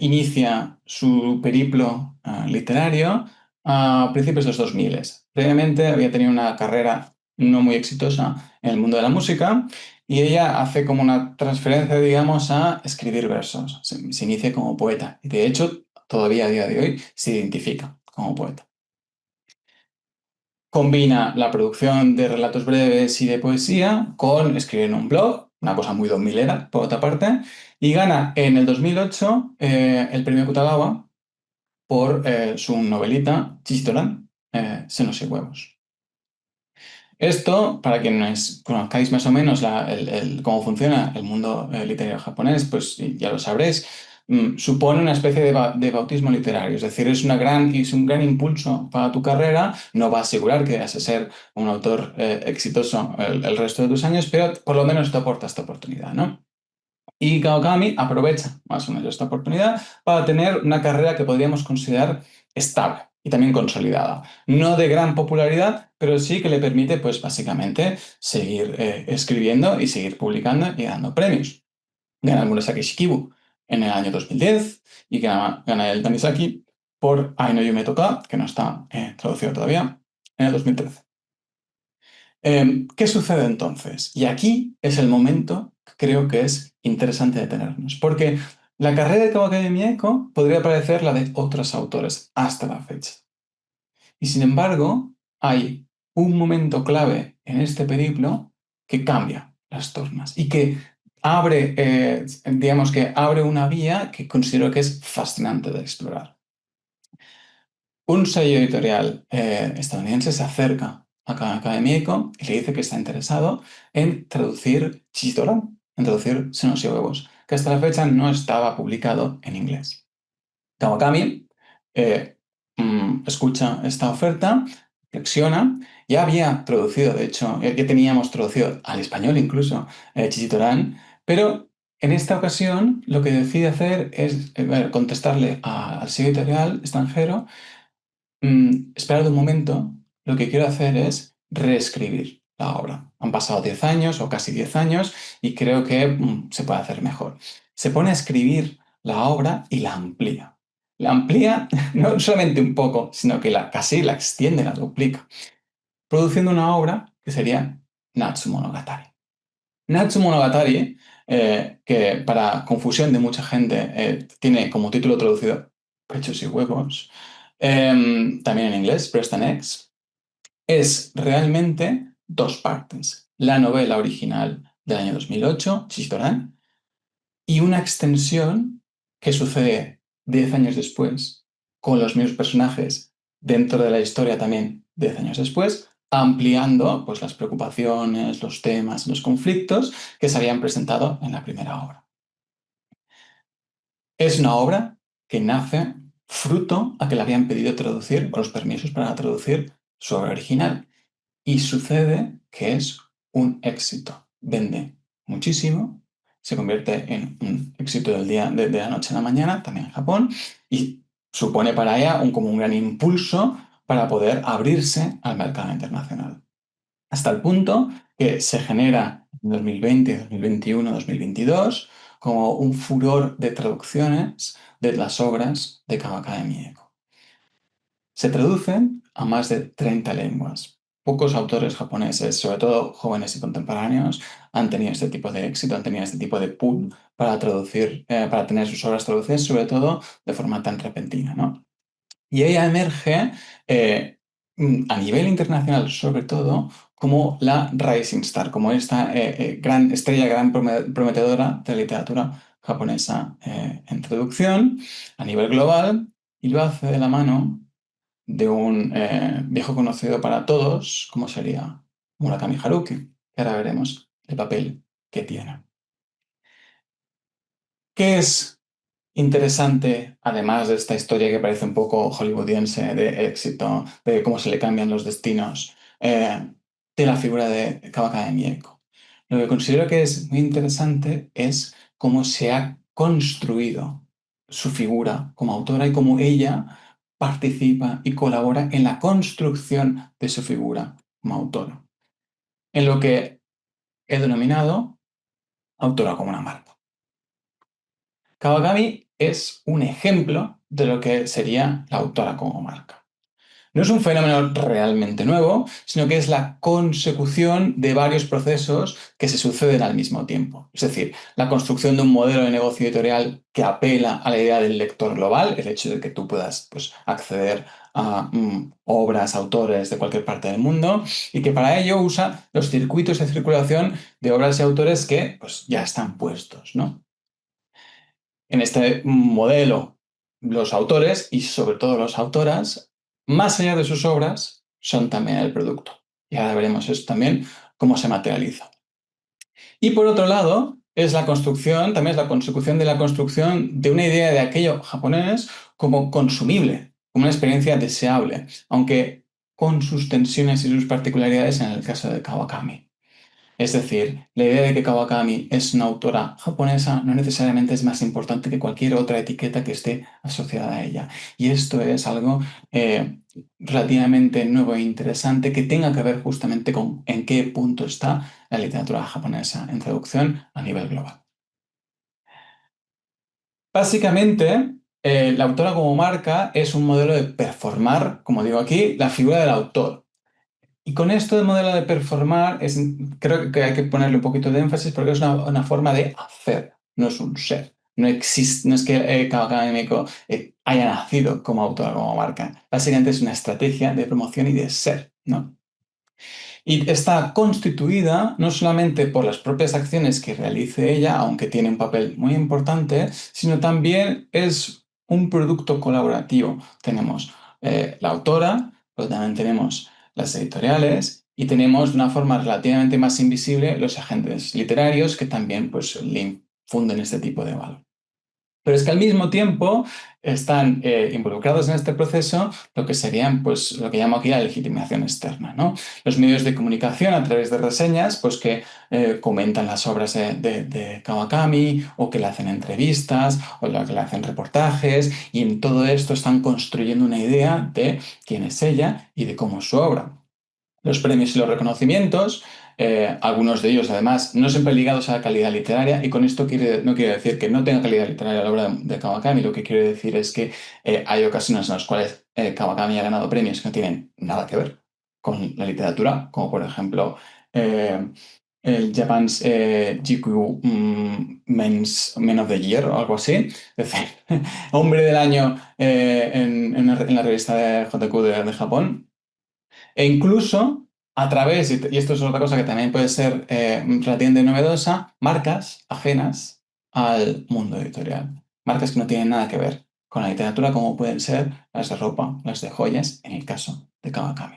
inicia su periplo literario a principios de los 2000. Previamente había tenido una carrera no muy exitosa en el mundo de la música y ella hace como una transferencia, digamos, a escribir versos. Se inicia como poeta y de hecho todavía a día de hoy se identifica como poeta. Combina la producción de relatos breves y de poesía con escribir en un blog, una cosa muy 2000era, por otra parte, y gana en el 2008 el premio Kutagawa por su novelita Chistoran, Senos y Huevos. Esto, para quienes conozcáis más o menos cómo funciona el mundo literario japonés, pues ya lo sabréis, supone una especie de bautismo literario, es decir, es un gran impulso para tu carrera, no va a asegurar que vas a ser un autor exitoso el resto de tus años, pero por lo menos te aporta esta oportunidad, ¿no? Y Kawakami aprovecha más o menos esta oportunidad para tener una carrera que podríamos considerar estable y también consolidada. No de gran popularidad, pero sí que le permite, pues básicamente, seguir escribiendo y seguir publicando y dando premios. Gana el Murasaki Shikibu en el año 2010 y gana el Tanisaki por Ai no Yume Toka, que no está traducido todavía, en el 2013. ¿Qué sucede entonces? Y aquí es el momento que creo que es interesante detenernos, porque la carrera de Kawakami Mieko podría parecer la de otros autores hasta la fecha. Y sin embargo, hay un momento clave en este periplo que cambia las tornas y que abre, digamos que abre una vía que considero que es fascinante de explorar. Un sello editorial estadounidense se acerca a Kawakami Mieko y le dice que está interesado en traducir Chichitorán, en traducir Senos y Huevos, que hasta la fecha no estaba publicado en inglés. Kawakami escucha esta oferta, reflexiona, ya había traducido, de hecho, ya teníamos traducido al español incluso Chichitorán, pero en esta ocasión lo que decide hacer es contestarle al sello editorial extranjero. Esperad un momento, lo que quiero hacer es reescribir la obra. Han pasado 10 años o casi 10 años y creo que se puede hacer mejor. Se pone a escribir la obra y la amplía. La amplía no solamente un poco, sino que casi la extiende, la duplica, produciendo una obra que sería Natsu Monogatari. Natsu Monogatari, que para confusión de mucha gente tiene como título traducido Pechos y Huevos, también en inglés, Breast and Eggs, es realmente dos partes. La novela original del año 2008, Chichitorán, y una extensión que sucede 10 años después, con los mismos personajes dentro de la historia también 10 años después, ampliando pues, las preocupaciones, los temas, los conflictos que se habían presentado en la primera obra. Es una obra que nace fruto a que le habían pedido traducir, o los permisos para traducir su obra original. Y sucede que es un éxito. Vende muchísimo se convierte en un éxito del día, de la noche a la mañana, también en Japón, y supone para ella como un gran impulso para poder abrirse al mercado internacional. Hasta el punto que se genera en 2020, 2021, 2022 como un furor de traducciones de las obras de Kawakami Mieko. Se traducen a más de 30 lenguas. Pocos autores japoneses, sobre todo jóvenes y contemporáneos, han tenido este tipo de éxito, han tenido este tipo de pool para traducir, para tener sus obras traducidas, sobre todo de forma tan repentina, ¿no? Y ella emerge a nivel internacional, sobre todo, como la Rising Star, como esta gran estrella, gran prometedora de la literatura japonesa en traducción a nivel global, y lo hace de la mano de un viejo conocido para todos, como sería Murakami Haruki, que ahora veremos el papel que tiene. ¿Qué es interesante, además de esta historia que parece un poco hollywoodiense de éxito, de cómo se le cambian los destinos, de la figura de Kawakami Mieko? Lo que considero que es muy interesante es cómo se ha construido su figura como autora y cómo ella participa y colabora en la construcción de su figura como autora, en lo que he denominado autora como una marca. Kawakami es un ejemplo de lo que sería la autora como marca. No es un fenómeno realmente nuevo, sino que es la consecución de varios procesos que se suceden al mismo tiempo. Es decir, la construcción de un modelo de negocio editorial que apela a la idea del lector global, el hecho de que tú puedas acceder a obras, autores de cualquier parte del mundo, y que para ello usa los circuitos de circulación de obras y autores que ya están puestos, ¿no? En este modelo, los autores y sobre todo las autoras, más allá de sus obras, son también el producto. Y ahora veremos eso también, cómo se materializa. Y por otro lado, es la construcción, también es la consecución de la construcción de una idea de aquello japonés como consumible, como una experiencia deseable, aunque con sus tensiones y sus particularidades en el caso de Kawakami. Es decir, la idea de que Kawakami es una autora japonesa no necesariamente es más importante que cualquier otra etiqueta que esté asociada a ella. Y esto es algo relativamente nuevo e interesante que tenga que ver justamente con en qué punto está la literatura japonesa en traducción a nivel global. Básicamente, la autora como marca es un modelo de performar, como digo aquí, la figura del autor. Y con esto del modelo de performar, creo que hay que ponerle un poquito de énfasis porque es una forma de hacer, no es un ser. No existe, no es que Kawakami Mieko haya nacido como autora, como marca. Básicamente es una estrategia de promoción y de ser, ¿no? Y está constituida no solamente por las propias acciones que realice ella, aunque tiene un papel muy importante, sino también es un producto colaborativo. Tenemos la autora, pero también tenemos las editoriales y tenemos de una forma relativamente más invisible los agentes literarios que también le infunden este tipo de valor. Pero es que al mismo tiempo están involucrados en este proceso lo que serían, lo que llamo aquí la legitimación externa, ¿no? Los medios de comunicación a través de reseñas, que comentan las obras de Kawakami o que le hacen entrevistas o que le hacen reportajes y en todo esto están construyendo una idea de quién es ella y de cómo es su obra. Los premios y los reconocimientos, algunos de ellos además no siempre ligados a la calidad literaria, y con esto no quiere decir que no tenga calidad literaria la obra de Kawakami, lo que quiero decir es que hay ocasiones en las cuales Kawakami ha ganado premios que no tienen nada que ver con la literatura, como por ejemplo el Japan's GQ Men of the Year o algo así, es decir, hombre del año en la revista de JQ de Japón. E incluso a través, y esto es otra cosa que también puede ser relativamente novedosa, marcas ajenas al mundo editorial. Marcas que no tienen nada que ver con la literatura, como pueden ser las de ropa, las de joyas, en el caso de Kawakami.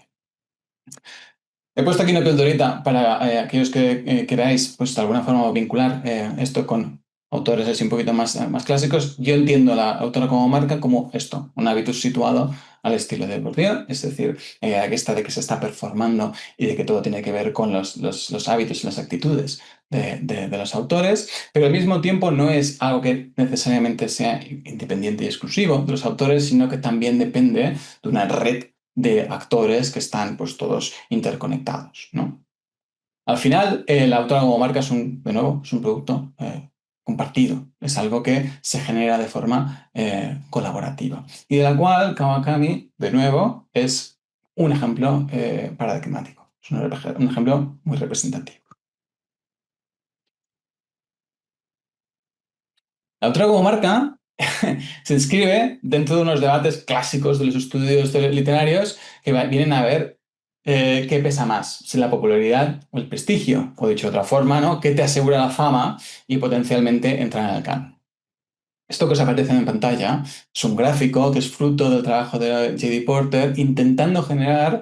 He puesto aquí una pildorita para aquellos que queráis, de alguna forma vincular esto con autores así un poquito más clásicos, yo entiendo a la autora como marca como esto, un hábitus situado al estilo de Bourdieu, es decir, esta de que se está performando y de que todo tiene que ver con los hábitos y las actitudes de los autores, pero al mismo tiempo no es algo que necesariamente sea independiente y exclusivo de los autores, sino que también depende de una red de actores que están pues todos interconectados, ¿no? Al final, la autora como marca de nuevo, es un producto compartido, es algo que se genera de forma colaborativa y de la cual Kawakami, de nuevo, es un ejemplo paradigmático, es un ejemplo muy representativo. La autora como marca se inscribe dentro de unos debates clásicos de los estudios literarios que vienen a ver qué pesa más, si la popularidad o el prestigio, o dicho de otra forma, ¿no? ¿Qué te asegura la fama y potencialmente entrar en el canon? Esto que os aparece en pantalla es un gráfico que es fruto del trabajo de J.D. Porter intentando generar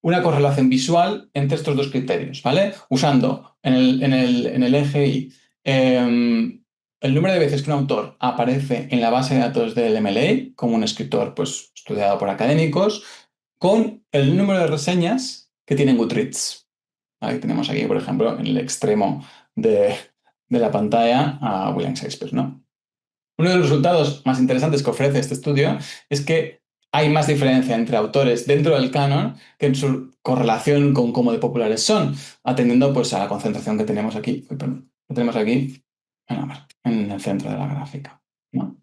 una correlación visual entre estos dos criterios, ¿vale? Usando en el eje Y el número de veces que un autor aparece en la base de datos del MLA como un escritor pues, estudiado por académicos con el número de reseñas que tiene en Goodreads. Ahí tenemos aquí, por ejemplo, en el extremo de la pantalla a William Shakespeare, ¿no? Uno de los resultados más interesantes que ofrece este estudio es que hay más diferencia entre autores dentro del canon que en su correlación con cómo de populares son, atendiendo pues, a la concentración que tenemos aquí, en el centro de la gráfica, ¿no?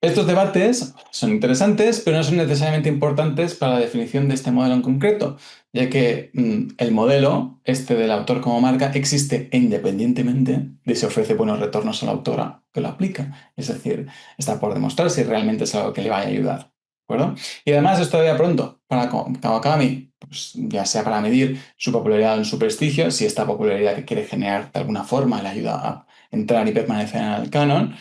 Estos debates son interesantes, pero no son necesariamente importantes para la definición de este modelo en concreto, ya que el modelo, este del autor como marca, existe independientemente de si ofrece buenos retornos a la autora que lo aplica. Es decir, está por demostrar si realmente es algo que le vaya a ayudar. ¿De acuerdo? Y además es todavía pronto para Kawakami, pues, ya sea para medir su popularidad o su prestigio, si esta popularidad que quiere generar de alguna forma le ayuda a entrar y permanecer en el canon,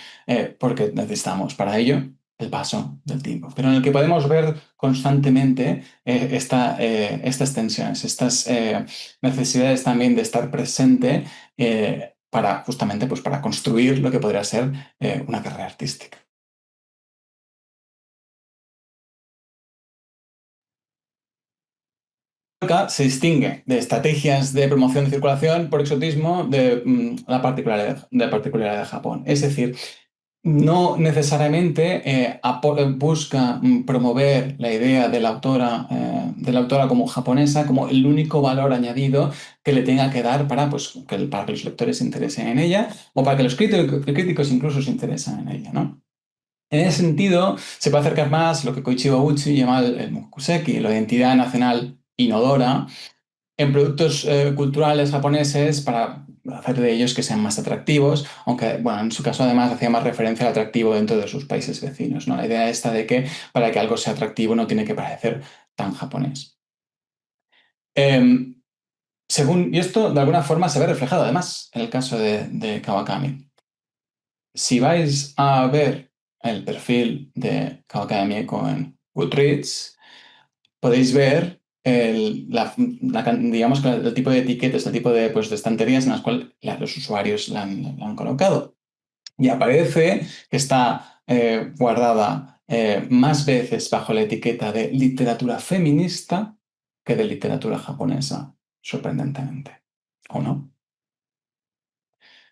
porque necesitamos para ello el paso del tiempo, pero en el que podemos ver constantemente estas tensiones, estas necesidades también de estar presente para justamente pues, para construir lo que podría ser una carrera artística. Se distingue de estrategias de promoción de circulación por exotismo de la particularidad de Japón. Es decir, no necesariamente busca promover la idea de la autora como japonesa como el único valor añadido que le tenga que dar para, pues, para que los lectores se interesen en ella o para que los críticos incluso se interesen en ella, ¿no? En ese sentido, se puede acercar más lo que Koichi Uchi llama el Mokuseki, la identidad nacional inodora, en productos culturales japoneses para hacer de ellos que sean más atractivos, aunque bueno, en su caso además hacía más referencia al atractivo dentro de sus países vecinos, ¿no? La idea esta de que para que algo sea atractivo no tiene que parecer tan japonés. Y esto de alguna forma se ve reflejado además en el caso de Kawakami. Si vais a ver el perfil de Kawakami con Goodreads, podéis ver digamos, el tipo de etiquetas, el tipo de, pues, de estanterías en las cuales los usuarios la han colocado. Y aparece que está guardada más veces bajo la etiqueta de literatura feminista que de literatura japonesa, sorprendentemente. ¿O no?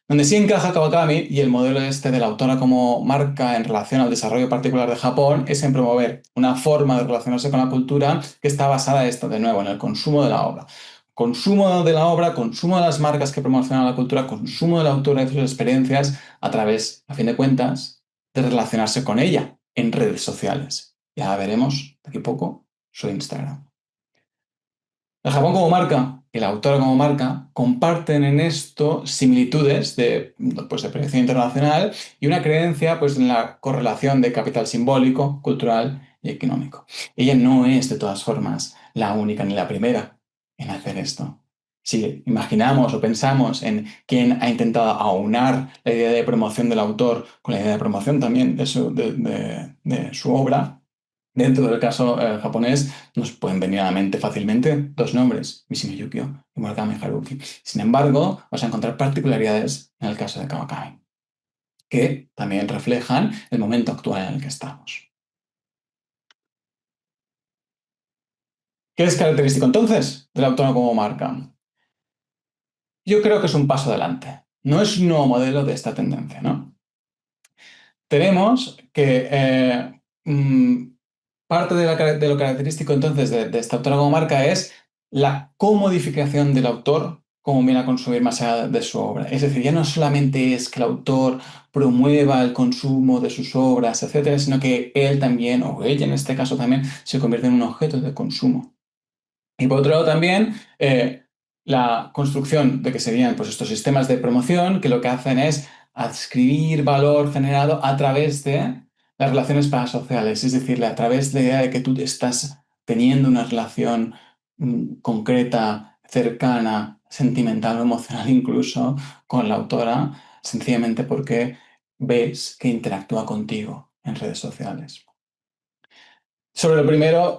Donde sí encaja Kawakami y el modelo este de la autora como marca en relación al desarrollo particular de Japón es en promover una forma de relacionarse con la cultura que está basada esto, de nuevo, en el consumo de la obra. Consumo de la obra, consumo de las marcas que promocionan la cultura, consumo de la autora y sus experiencias a través, a fin de cuentas, de relacionarse con ella en redes sociales. Ya veremos, de aquí a poco, su Instagram. El Japón como marca y la autora como marca comparten en esto similitudes pues, de proyección internacional y una creencia pues, en la correlación de capital simbólico, cultural y económico. Ella no es, de todas formas, la única ni la primera en hacer esto. Si imaginamos o pensamos en quién ha intentado aunar la idea de promoción del autor con la idea de promoción también de su obra, Dentro del caso japonés nos pueden venir a la mente fácilmente dos nombres, Mishima Yukio y Murakami Haruki. Sin embargo, vas a encontrar particularidades en el caso de Kawakami, que también reflejan el momento actual en el que estamos. ¿Qué es característico entonces del autor como marca? Yo creo que es un paso adelante. No es un nuevo modelo de esta tendencia, ¿no? Tenemos que parte de lo característico entonces de esta autora como marca es la comodificación del autor como viene a consumir más allá de su obra. Es decir, ya no solamente es que el autor promueva el consumo de sus obras, etcétera, sino que él también, o ella en este caso también, se convierte en un objeto de consumo. Y por otro lado también la construcción de que serían pues, estos sistemas de promoción que lo que hacen es adscribir valor generado a través de las relaciones parasociales, es decir, a través de la idea de que tú estás teniendo una relación concreta, cercana, sentimental o emocional incluso con la autora, sencillamente porque ves que interactúa contigo en redes sociales. Sobre lo primero,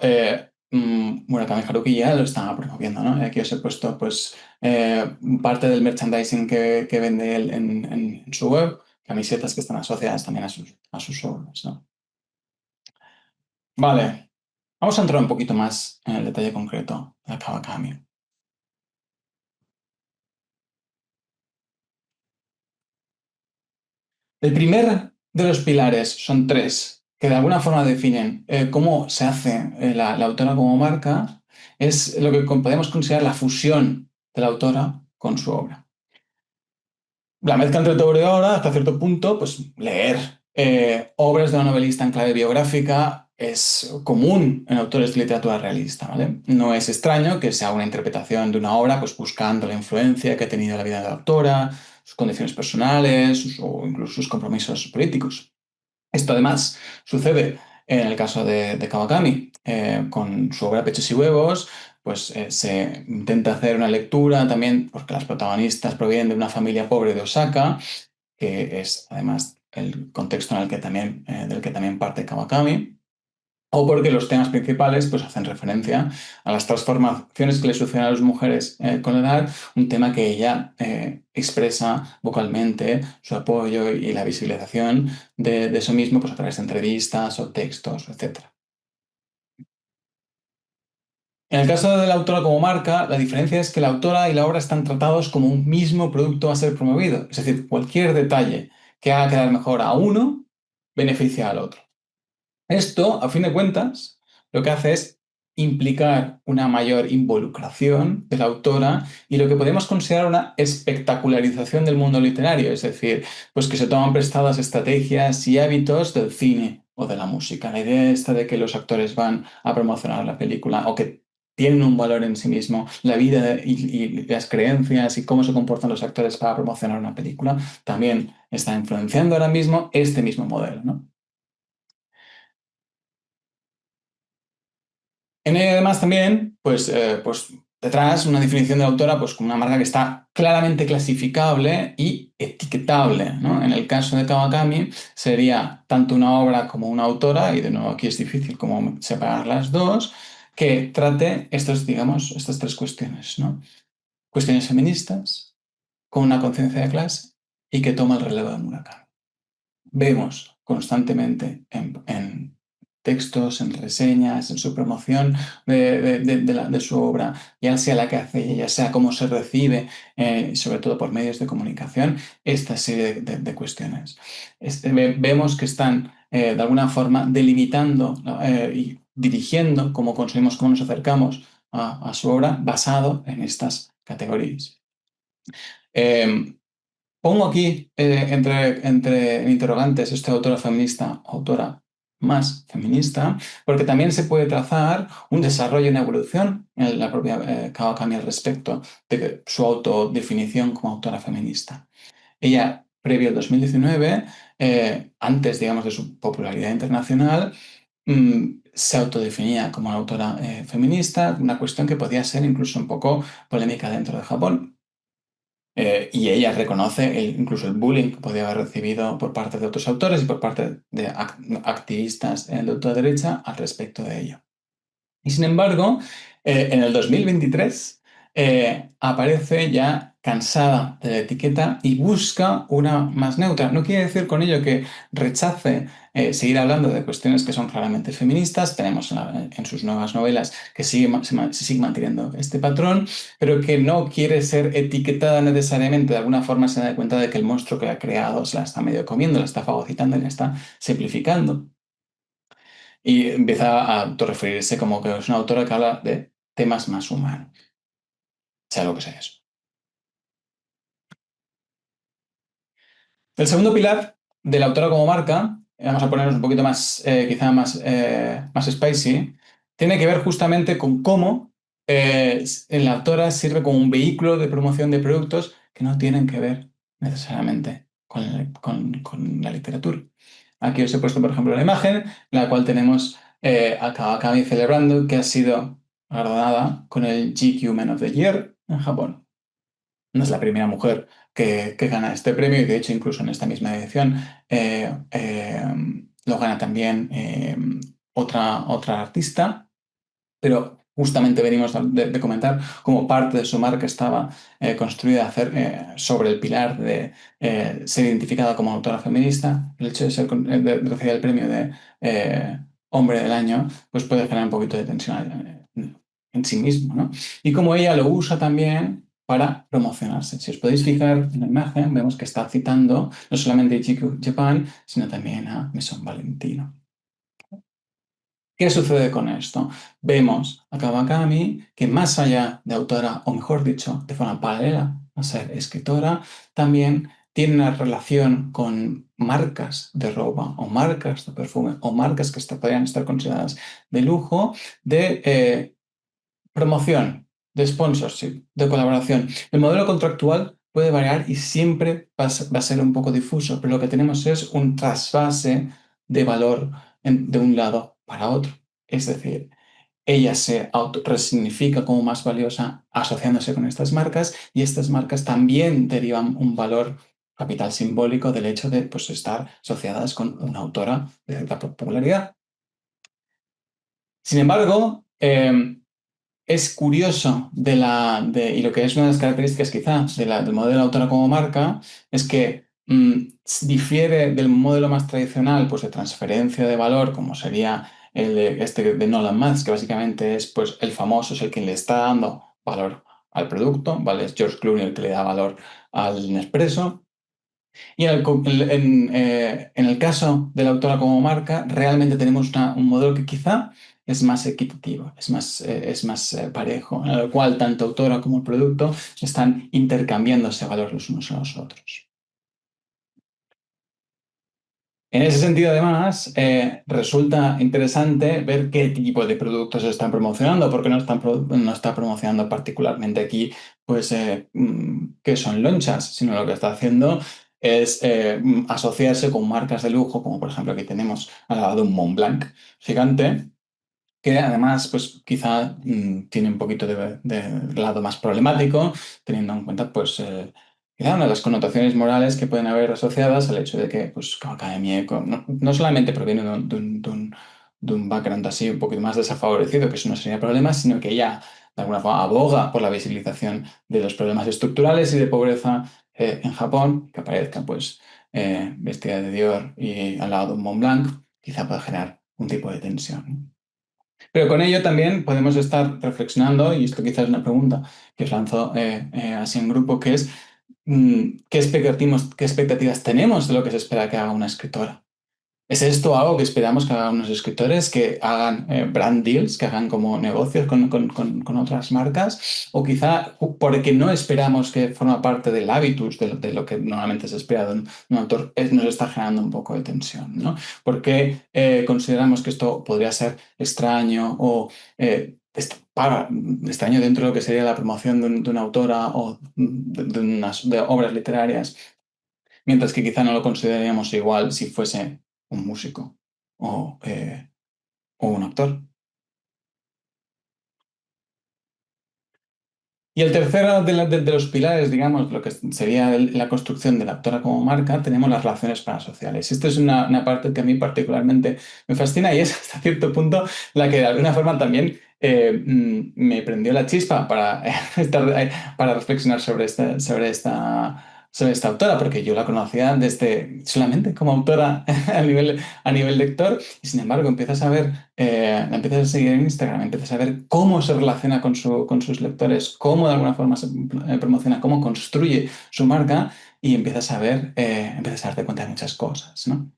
Murakami Haruki ya lo estaba promoviendo, ¿no? Y aquí os he puesto pues, parte del merchandising que vende él en su web, camisetas que están asociadas también a sus obras, ¿no? Vale, vamos a entrar un poquito más en el detalle concreto de Kawakami. El primer de los pilares son tres, que de alguna forma definen cómo se hace la autora como marca, es lo que podemos considerar la fusión de la autora con su obra. La mezcla entre todo y obra, hasta cierto punto, pues leer obras de una novelista en clave biográfica es común en autores de literatura realista, ¿vale? No es extraño que se haga una interpretación de una obra pues buscando la influencia que ha tenido la vida de la autora, sus condiciones personales o incluso sus compromisos políticos. Esto además sucede en el caso de Kawakami, con su obra Pechos y Huevos, pues se intenta hacer una lectura también porque las protagonistas provienen de una familia pobre de Osaka, que es además el contexto en el que también, del que también parte Kawakami, o porque los temas principales pues, hacen referencia a las transformaciones que le suceden a las mujeres con la edad, un tema que ella expresa vocalmente su apoyo y la visibilización de eso mismo pues, a través de entrevistas o textos, etc. En el caso de la autora como marca, la diferencia es que la autora y la obra están tratados como un mismo producto a ser promovido. Es decir, cualquier detalle que haga quedar mejor a uno beneficia al otro. Esto, a fin de cuentas, lo que hace es implicar una mayor involucración de la autora y lo que podemos considerar una espectacularización del mundo literario, es decir, pues que se toman prestadas estrategias y hábitos del cine o de la música. La idea esta de que los actores van a promocionar la película o que tienen un valor en sí mismo, la vida y las creencias y cómo se comportan los actores para promocionar una película, también está influenciando ahora mismo este mismo modelo, ¿no? En ello además también, pues detrás una definición de la autora pues con una marca que está claramente clasificable y etiquetable, ¿no? En el caso de Kawakami sería tanto una obra como una autora, y de nuevo aquí es difícil como separar las dos, que trate digamos, estas tres cuestiones, ¿no? Cuestiones feministas, con una conciencia de clase y que toma el relevo de Murakami. Vemos constantemente en textos, en reseñas, en su promoción de su obra, ya sea la que hace ella, ya sea cómo se recibe, sobre todo por medios de comunicación, esta serie de cuestiones. Vemos que están, de alguna forma, delimitando y dirigiendo cómo consumimos, cómo nos acercamos a su obra basado en estas categorías. Pongo aquí entre interrogantes esta autora feminista, autora más feminista, porque también se puede trazar un desarrollo y una evolución en la propia Kawakami al respecto de su autodefinición como autora feminista. Ella, previo al 2019, antes, digamos, de su popularidad internacional, se autodefinía como una autora feminista, una cuestión que podía ser incluso un poco polémica dentro de Japón. Y ella reconoce incluso el bullying que podía haber recibido por parte de otros autores y por parte de activistas de ultraderecha al respecto de ello. Y sin embargo, en el 2023 aparece ya cansada de la etiqueta y busca una más neutra. No quiere decir con ello que rechace seguir hablando de cuestiones que son claramente feministas. Tenemos en sus nuevas novelas que se sigue manteniendo este patrón, pero que no quiere ser etiquetada necesariamente. De alguna forma se da cuenta de que el monstruo que ha creado se la está medio comiendo, la está fagocitando y la está simplificando. Y empieza a autorreferirse como que es una autora que habla de temas más humanos, sea lo que sea eso. El segundo pilar de la autora como marca, vamos a ponernos un poquito más, quizá más spicy, tiene que ver justamente con cómo la autora sirve como un vehículo de promoción de productos que no tienen que ver necesariamente con la literatura. Aquí os he puesto, por ejemplo, la imagen en la cual tenemos a Kawakami celebrando que ha sido galardonada con el GQ Man of the Year en Japón. No es la primera mujer que gana este premio y de hecho incluso en esta misma edición lo gana también otra artista, pero justamente venimos de comentar cómo parte de su marca estaba construida sobre el pilar de ser identificada como autora feminista. El hecho de recibir el premio de Hombre del Año pues puede generar un poquito de tensión en sí mismo, ¿no? Y como ella lo usa también para promocionarse. Si os podéis fijar en la imagen, vemos que está citando no solamente a GQ Japan, sino también a Maison Valentino. ¿Qué sucede con esto? Vemos a Kawakami que más allá de autora, o mejor dicho, de forma paralela a ser escritora, también tiene una relación con marcas de ropa o marcas de perfume o marcas que podrían estar consideradas de lujo, de promoción, de sponsorship, de colaboración. El modelo contractual puede variar y siempre va a ser un poco difuso, pero lo que tenemos es un trasvase de valor de un lado para otro. Es decir, ella se resignifica como más valiosa asociándose con estas marcas y estas marcas también derivan un valor capital simbólico del hecho de pues, estar asociadas con una autora de cierta popularidad. Sin embargo, es curioso y lo que es una de las características quizás del modelo de autora como marca es que difiere del modelo más tradicional pues, de transferencia de valor, como sería de Nolan Matz, que básicamente es pues, el famoso, es el que le está dando valor al producto, ¿vale? Es George Clooney el que le da valor al Nespresso. Y en el caso de la autora como marca, realmente tenemos un modelo que quizá es más equitativo, es más parejo, en el cual tanto autora como el producto están intercambiando ese valor los unos a los otros. En ese sentido, además, resulta interesante ver qué tipo de productos se están promocionando, porque no está promocionando particularmente aquí, pues, qué son lonchas, sino lo que está haciendo es asociarse con marcas de lujo, como por ejemplo aquí tenemos al lado de un Montblanc gigante, que además, pues quizá tiene un poquito de lado más problemático, teniendo en cuenta, pues, quizá una de las connotaciones morales que pueden haber asociadas al hecho de que, pues, como academia, no solamente proviene de un background así un poquito más desfavorecido, que eso no sería problema, sino que ella, de alguna forma, aboga por la visibilización de los problemas estructurales y de pobreza en Japón, que aparezca, pues, vestida de Dior y al lado de un Montblanc, quizá pueda generar un tipo de tensión, ¿no? Pero con ello también podemos estar reflexionando, y esto quizás es una pregunta que os lanzo así en grupo, que es ¿qué expectativas tenemos de lo que se espera que haga una escritora? ¿Es esto algo que esperamos que hagan unos escritores, que hagan brand deals, que hagan como negocios con otras marcas? O quizá porque no esperamos que forma parte del hábitus de lo que normalmente se espera de un autor, nos está generando un poco de tensión, ¿no? Porque consideramos que esto podría ser extraño o extraño dentro de lo que sería la promoción de una autora o de obras literarias, mientras que quizá no lo consideraríamos igual si fuese un músico o un actor. Y el tercero de los pilares, digamos, lo que sería la construcción de la autora como marca, tenemos las relaciones parasociales. Esto es una parte que a mí particularmente me fascina y es hasta cierto punto la que de alguna forma también me prendió la chispa para, para reflexionar sobre esta autora, porque yo la conocía desde solamente como autora a nivel lector y sin embargo empiezas a ver la empiezas a seguir en Instagram, empiezas a ver cómo se relaciona con sus lectores, cómo de alguna forma se promociona, cómo construye su marca y empiezas a darte cuenta de muchas cosas, ¿no?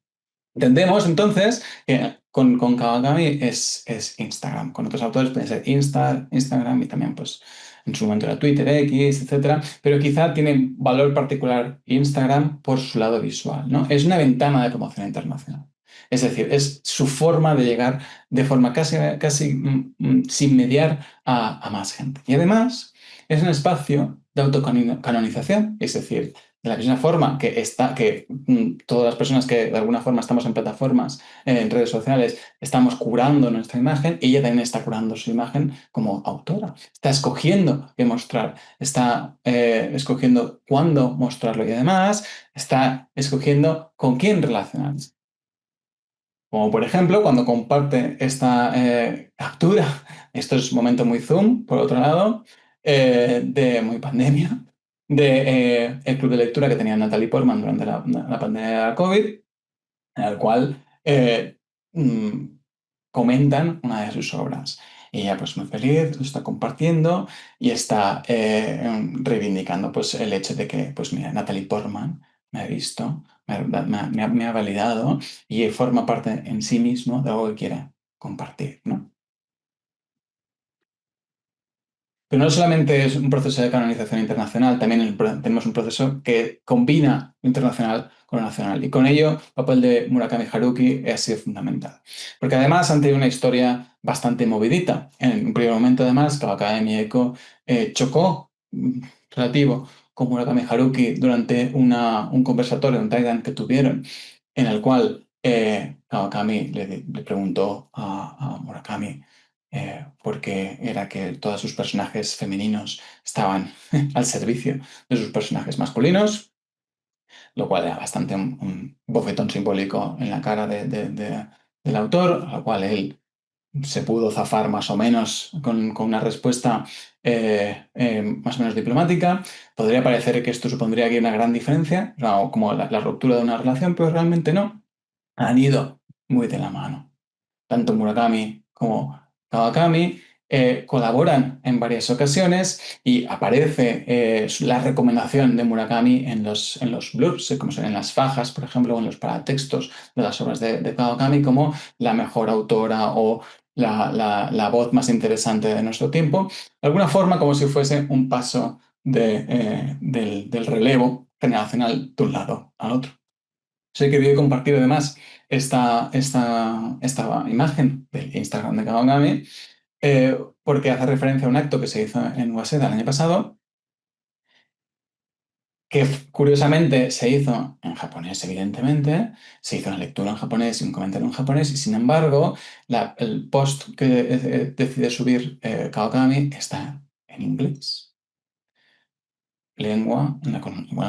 Entendemos entonces que con Kawakami es Instagram. Con otros autores puede ser Instagram y también pues en su momento era Twitter, X, etcétera, pero quizá tiene valor particular Instagram por su lado visual, ¿no? Es una ventana de promoción internacional. Es decir, es su forma de llegar de forma casi sin mediar a más gente. Y además es un espacio de autocanonización, es decir, de la misma forma que todas las personas que de alguna forma estamos en plataformas, en redes sociales, estamos curando nuestra imagen, ella también está curando su imagen como autora. Está escogiendo qué mostrar, está escogiendo cuándo mostrarlo y además está escogiendo con quién relacionarse. Como por ejemplo, cuando comparte esta captura, esto es un momento muy Zoom, por otro lado, de muy pandemia, de el club de lectura que tenía Natalie Portman durante la pandemia de la COVID, en el cual mm, comentan una de sus obras. Y ella pues muy feliz, lo está compartiendo y está reivindicando pues el hecho de que, pues mira, Natalie Portman me ha visto, me ha validado y forma parte en sí mismo de algo que quiere compartir, ¿no? Pero no solamente es un proceso de canonización internacional, también tenemos un proceso que combina lo internacional con lo nacional. Y con ello, el papel de Murakami Haruki ha sido fundamental. Porque además han tenido una historia bastante movidita. En un primer momento, además, Kawakami Mieko chocó relativo con Murakami Haruki durante un conversatorio, un Taidan que tuvieron, en el cual Kawakami le preguntó a Murakami porque era que todos sus personajes femeninos estaban al servicio de sus personajes masculinos, lo cual era bastante un bofetón simbólico en la cara del autor, a lo cual él se pudo zafar más o menos con una respuesta más o menos diplomática. Podría parecer que esto supondría aquí una gran diferencia, o como la ruptura de una relación, pero realmente no. Han ido muy de la mano tanto Murakami como Kawakami, colaboran en varias ocasiones y aparece la recomendación de Murakami en los blurbs, como son en las fajas, por ejemplo, o en los paratextos de las obras de Kawakami como la mejor autora o la voz más interesante de nuestro tiempo, de alguna forma como si fuese un paso del relevo generacional de un lado al otro. Sé que querido compartir además esta imagen del Instagram de Kawakami porque hace referencia a un acto que se hizo en Waseda el año pasado, que curiosamente se hizo en japonés, evidentemente, se hizo una lectura en japonés y un comentario en japonés, y sin embargo, el post que decide subir Kawakami está en inglés. Lengua en la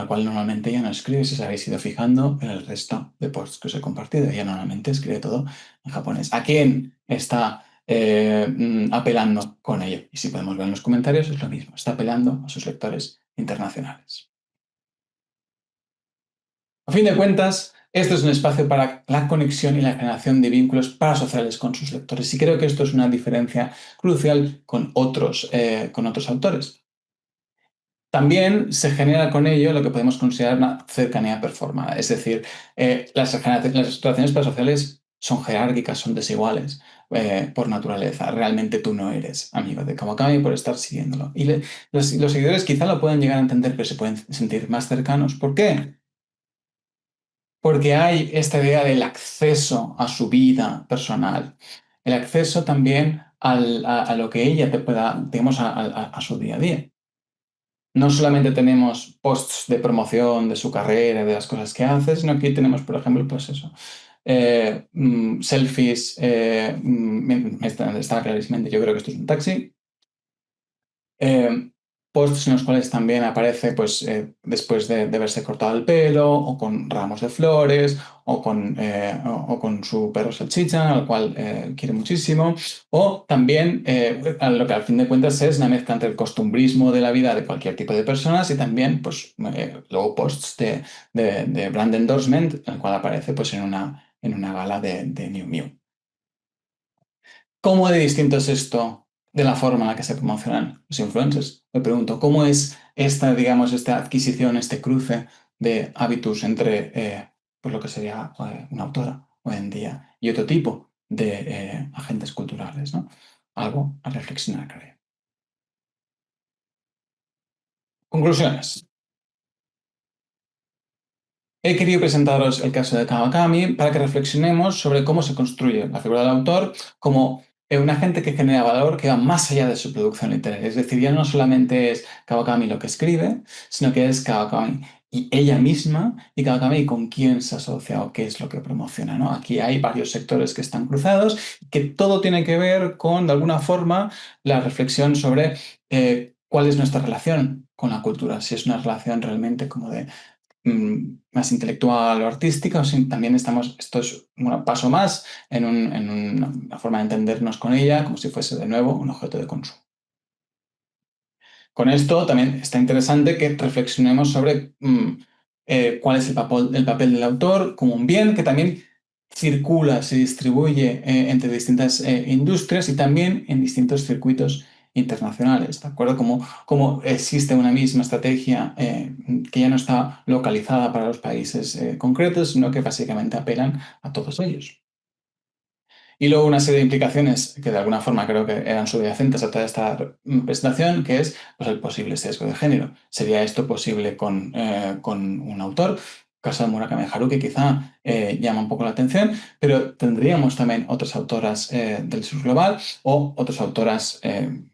cual normalmente ella no escribe, si os habéis ido fijando en el resto de posts que os he compartido. Ella normalmente escribe todo en japonés. ¿A quién está apelando con ello? Y si podemos ver en los comentarios, es lo mismo. Está apelando a sus lectores internacionales. A fin de cuentas, esto es un espacio para la conexión y la generación de vínculos parasociales con sus lectores. Y creo que esto es una diferencia crucial con otros autores. También se genera con ello lo que podemos considerar una cercanía performada, es decir, las relaciones parasociales son jerárquicas, son desiguales por naturaleza. Realmente tú no eres amigo de Kawakami por estar siguiéndolo. Y los seguidores quizá lo pueden llegar a entender, pero se pueden sentir más cercanos. ¿Por qué? Porque hay esta idea del acceso a su vida personal, el acceso también a lo que ella te pueda, digamos, a su día a día. No solamente tenemos posts de promoción de su carrera, de las cosas que hace, sino que tenemos, por ejemplo, pues eso, selfies, está clarísimamente, yo creo que esto es un taxi, posts en los cuales también aparece pues, después de haberse cortado el pelo, o con ramos de flores, o con su perro salchicha, al cual quiere muchísimo, o también a lo que al fin de cuentas es una mezcla entre el costumbrismo de la vida de cualquier tipo de personas y también pues, luego posts de brand endorsement, en el cual aparece pues, en una gala de Miu Miu. ¿Cómo de distinto es esto de la forma en la que se promocionan los influencers? Me pregunto, ¿cómo es esta, digamos, esta adquisición, este cruce de hábitos entre pues lo que sería una autora hoy en día y otro tipo de agentes culturales, ¿no? Algo a reflexionar, creo. Conclusiones. He querido presentaros el caso de Kawakami para que reflexionemos sobre cómo se construye la figura del autor como un agente que genera valor que va más allá de su producción literaria. Es decir, ya no solamente es Kawakami lo que escribe, sino que es Kawakami y ella misma y Kawakami con quién se asocia o qué es lo que promociona, ¿no? Aquí hay varios sectores que están cruzados, que todo tiene que ver con, de alguna forma, la reflexión sobre cuál es nuestra relación con la cultura, si es una relación realmente como de más intelectual o artística, o si también estamos, esto es un paso más en una forma de entendernos con ella, como si fuese de nuevo un objeto de consumo. Con esto también está interesante que reflexionemos sobre cuál es el papel del autor como un bien que también circula, se distribuye entre distintas industrias y también en distintos circuitos internacionales, ¿de acuerdo? Como existe una misma estrategia que ya no está localizada para los países concretos, sino que básicamente apelan a todos ellos. Y luego una serie de implicaciones que de alguna forma creo que eran subyacentes a toda esta presentación, que es pues, el posible sesgo de género. ¿Sería esto posible con un autor? El caso de Murakami Haruki quizá llama un poco la atención, pero tendríamos también otras autoras del sur global o otras autoras,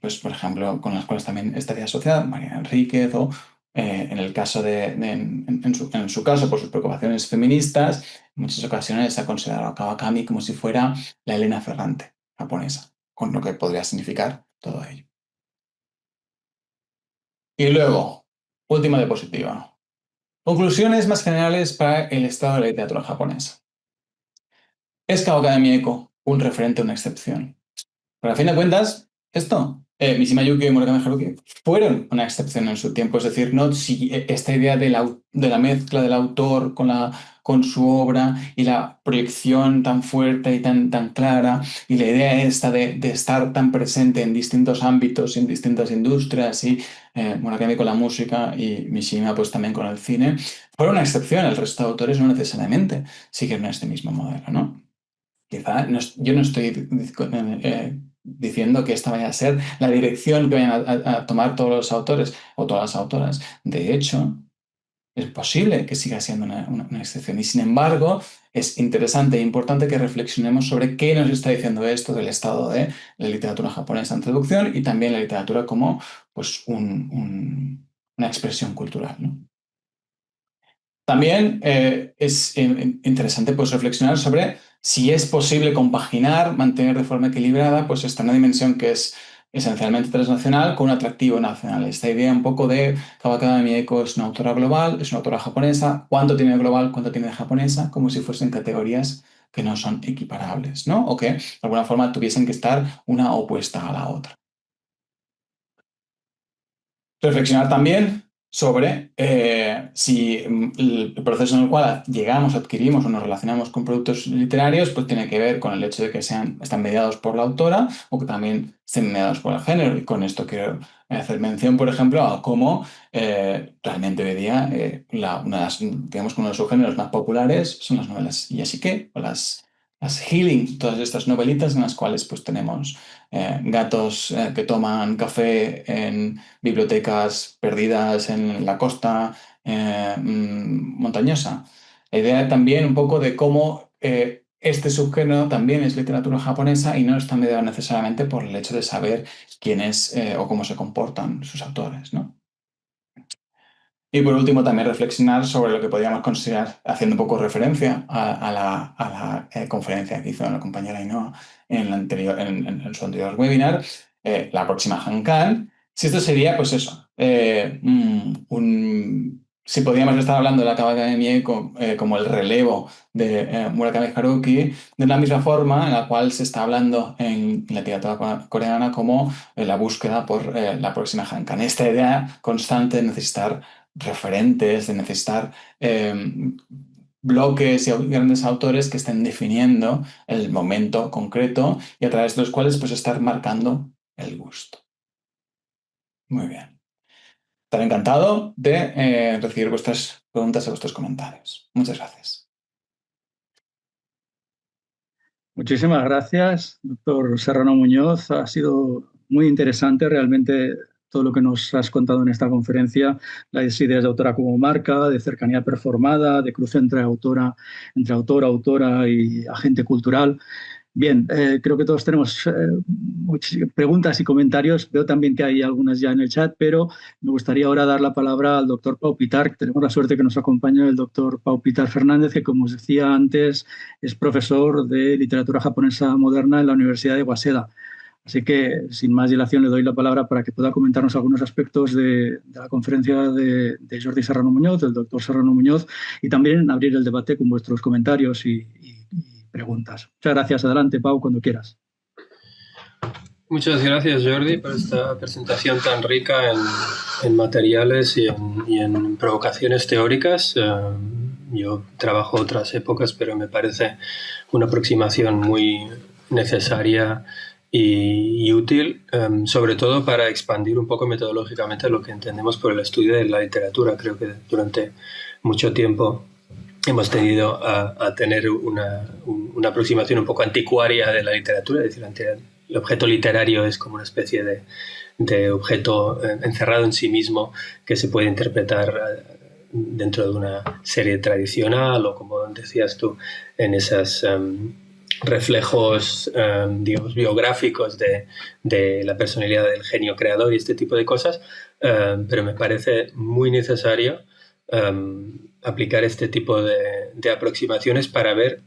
pues, por ejemplo, con las cuales también estaría asociada, María Enríquez o en el caso en su caso, por sus preocupaciones feministas, en muchas ocasiones se ha considerado a Kawakami como si fuera la Elena Ferrante japonesa, con lo que podría significar todo ello. Y luego, última diapositiva. Conclusiones más generales para el estado de la literatura japonesa. ¿Es Kawakami Mieko un referente o una excepción? Pero a fin de cuentas, Mishima Yuki y Murakami Haruki, fueron una excepción en su tiempo. Es decir, no si esta idea de la mezcla del autor con su obra y la proyección tan fuerte y tan clara, y la idea esta de estar tan presente en distintos ámbitos, en distintas industrias, y Murakami con la música y Mishima pues también con el cine, fueron una excepción. El resto de autores no necesariamente siguen este mismo modelo, ¿no? Quizá yo no estoy diciendo que esta vaya a ser la dirección que vayan a tomar todos los autores o todas las autoras. De hecho, es posible que siga siendo una excepción. Y sin embargo, es interesante e importante que reflexionemos sobre qué nos está diciendo esto del estado de la literatura japonesa en traducción y también la literatura como pues, una expresión cultural, ¿no? También es interesante pues, reflexionar sobre si es posible compaginar, mantener de forma equilibrada, pues esta una dimensión que es esencialmente transnacional con un atractivo nacional. Esta idea un poco de Kawakami Mieko es una autora global, es una autora japonesa, ¿cuánto tiene de global, cuánto tiene de japonesa? Como si fuesen categorías que no son equiparables, ¿no? O que de alguna forma tuviesen que estar una opuesta a la otra. Reflexionar también sobre si el proceso en el cual llegamos, adquirimos o nos relacionamos con productos literarios, pues tiene que ver con el hecho de que están mediados por la autora o que también estén mediados por el género. Y con esto quiero hacer mención, por ejemplo, a cómo realmente hoy día digamos que uno de sus géneros más populares son las novelas Yashike o las healing, todas estas novelitas en las cuales pues tenemos gatos que toman café en bibliotecas perdidas en la costa montañosa. La idea también un poco de cómo este subgénero también es literatura japonesa y no está mediado necesariamente por el hecho de saber quién es o cómo se comportan sus autores, ¿no? Y por último, también reflexionar sobre lo que podríamos considerar, haciendo un poco referencia a la conferencia que hizo la compañera Ainhoa en su anterior webinar, la próxima Hankan, si esto sería, pues eso, si podríamos estar hablando de la Kawakami como el relevo de Murakami Haruki, de la misma forma en la cual se está hablando en la literatura coreana como la búsqueda por la próxima Hankan. Esta idea constante de necesitar referentes, de necesitar bloques y grandes autores que estén definiendo el momento concreto y a través de los cuales pues estar marcando el gusto. Muy bien. Estaré encantado de recibir vuestras preguntas y vuestros comentarios. Muchas gracias. Muchísimas gracias, doctor Serrano Muñoz. Ha sido muy interesante realmente todo lo que nos has contado en esta conferencia, las ideas de autora como marca, de cercanía performada, de cruce entre autora, autora y agente cultural. Bien, creo que todos tenemos muchas preguntas y comentarios. Veo también que hay algunas ya en el chat, pero me gustaría ahora dar la palabra al doctor Pau Pitar. Tenemos la suerte que nos acompaña el doctor Pau Pitar Fernández, que, como os decía antes, es profesor de literatura japonesa moderna en la Universidad de Waseda. Así que, sin más dilación, le doy la palabra para que pueda comentarnos algunos aspectos de la conferencia de Jordi Serrano Muñoz, del doctor Serrano Muñoz, y también abrir el debate con vuestros comentarios y preguntas. Muchas gracias. Adelante, Pau, cuando quieras. Muchas gracias, Jordi, por esta presentación tan rica en materiales y en provocaciones teóricas. Yo trabajo otras épocas, pero me parece una aproximación muy necesaria y útil, sobre todo para expandir un poco metodológicamente lo que entendemos por el estudio de la literatura. Creo que durante mucho tiempo hemos tendido a tener una aproximación un poco anticuaria de la literatura, es decir, el objeto literario es como una especie de objeto encerrado en sí mismo que se puede interpretar dentro de una serie tradicional o, como decías tú, en esos reflejos, digamos, biográficos de la personalidad del genio creador y este tipo de cosas, pero me parece muy necesario aplicar este tipo de aproximaciones para ver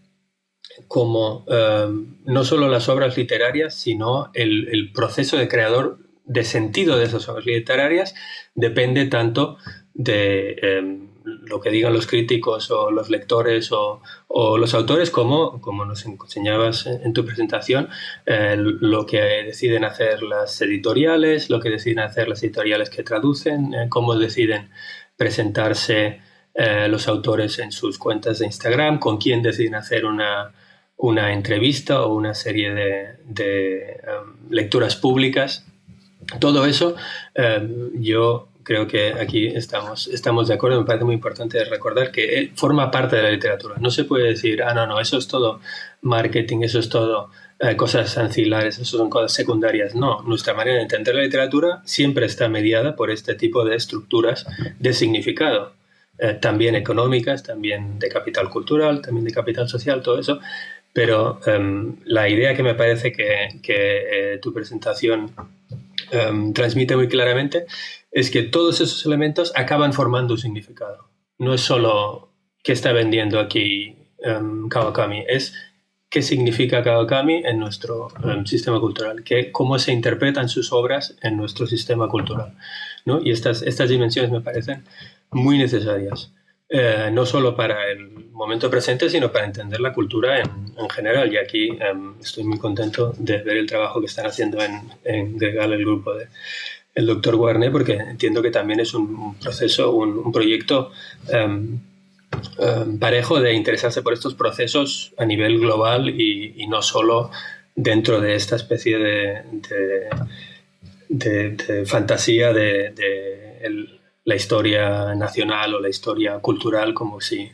cómo no solo las obras literarias, sino el proceso de creador de sentido de esas obras literarias depende tanto de lo que digan los críticos o los lectores o los autores, como nos enseñabas en tu presentación, lo que deciden hacer las editoriales, lo que deciden hacer las editoriales que traducen, cómo deciden presentarse los autores en sus cuentas de Instagram, con quién deciden hacer una entrevista o una serie de lecturas públicas. Todo eso, yo creo que aquí estamos de acuerdo. Me parece muy importante recordar que forma parte de la literatura. No se puede decir, no, eso es todo marketing, eso es todo cosas ancilares, eso son cosas secundarias. No, nuestra manera de entender la literatura siempre está mediada por este tipo de estructuras de significado. También económicas, también de capital cultural, también de capital social, todo eso. Pero la idea que me parece que tu presentación transmite muy claramente es que todos esos elementos acaban formando un significado. No es solo qué está vendiendo aquí Kawakami, es qué significa Kawakami en nuestro sistema cultural, cómo se interpretan sus obras en nuestro sistema cultural, ¿no? Y estas dimensiones me parecen muy necesarias, no solo para el momento presente, sino para entender la cultura en general. Y aquí estoy muy contento de ver el trabajo que están haciendo en Gregal, el grupo del Dr. Guarné, porque entiendo que también es un proceso, un proyecto parejo de interesarse por estos procesos a nivel global y no solo dentro de esta especie de fantasía de la historia nacional o la historia cultural, como si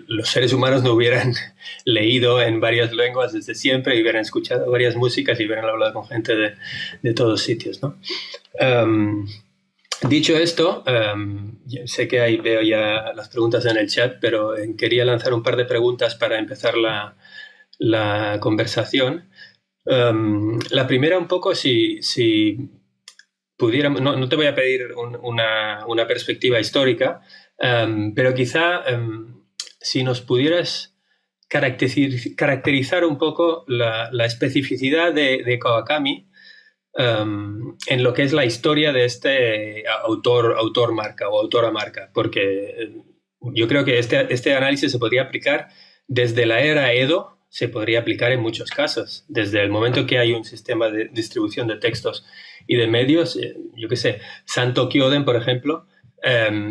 los seres humanos no hubieran leído en varias lenguas desde siempre y hubieran escuchado varias músicas y hubieran hablado con gente de todos sitios, ¿no? Dicho esto, sé que ahí veo ya las preguntas en el chat, pero quería lanzar un par de preguntas para empezar la conversación. La primera, un poco, si pudiéramos, no te voy a pedir una perspectiva histórica, pero quizá si nos pudieras caracterizar un poco la especificidad de Kawakami, en lo que es la historia de este autor marca o autora marca, porque yo creo que este análisis se podría aplicar desde la era Edo, se podría aplicar en muchos casos. Desde el momento que hay un sistema de distribución de textos y de medios, yo qué sé, Santo Kyoden, por ejemplo,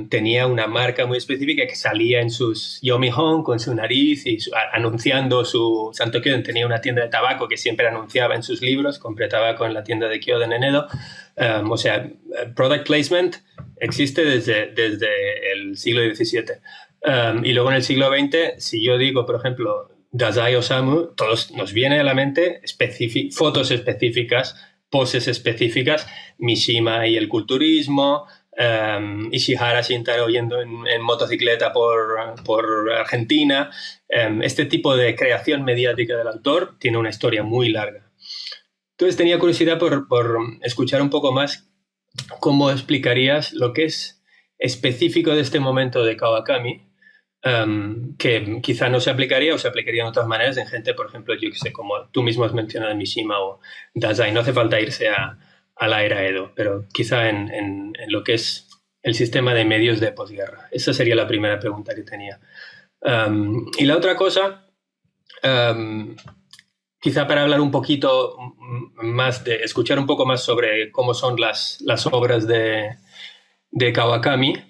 tenía una marca muy específica que salía en sus Yomi-hon con su nariz y anunciando su... Santo Kyoden tenía una tienda de tabaco que siempre anunciaba en sus libros, compré tabaco en la tienda de Kyoden en Edo. O sea, product placement existe desde el siglo XVII. Y luego en el siglo XX, si yo digo, por ejemplo, Dazai Osamu, todos nos viene a la mente fotos específicas, poses específicas, Mishima y el culturismo, Ishihara Shintaro yendo en motocicleta por Argentina. Este tipo de creación mediática del autor tiene una historia muy larga. Entonces tenía curiosidad por escuchar un poco más cómo explicarías lo que es específico de este momento de Kawakami, que quizá no se aplicaría o se aplicaría de otras maneras en gente, por ejemplo, yo que sé, como tú mismo has mencionado Mishima o Dazai. No hace falta irse a la era Edo, pero quizá en lo que es el sistema de medios de posguerra. Esa sería la primera pregunta que tenía. Y la otra cosa, quizá para hablar un poquito más escuchar un poco más sobre cómo son las obras de Kawakami,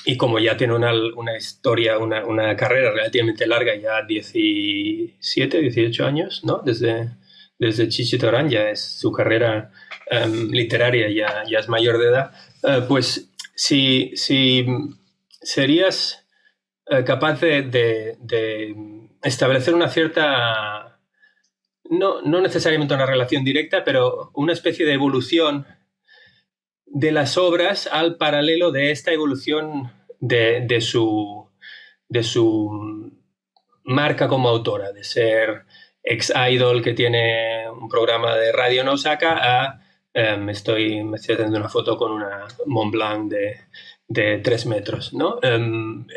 y como ya tiene una historia, una carrera relativamente larga, ya 17, 18 años, ¿no? Desde Chichitoran ya es su carrera literaria, ya es mayor de edad. Pues si serías capaz de establecer una cierta, no necesariamente una relación directa, pero una especie de evolución de las obras al paralelo de esta evolución de su marca como autora, de ser ex-idol que tiene un programa de radio en Osaka a me estoy haciendo una foto con una Mont Blanc de 3 metros, ¿no? En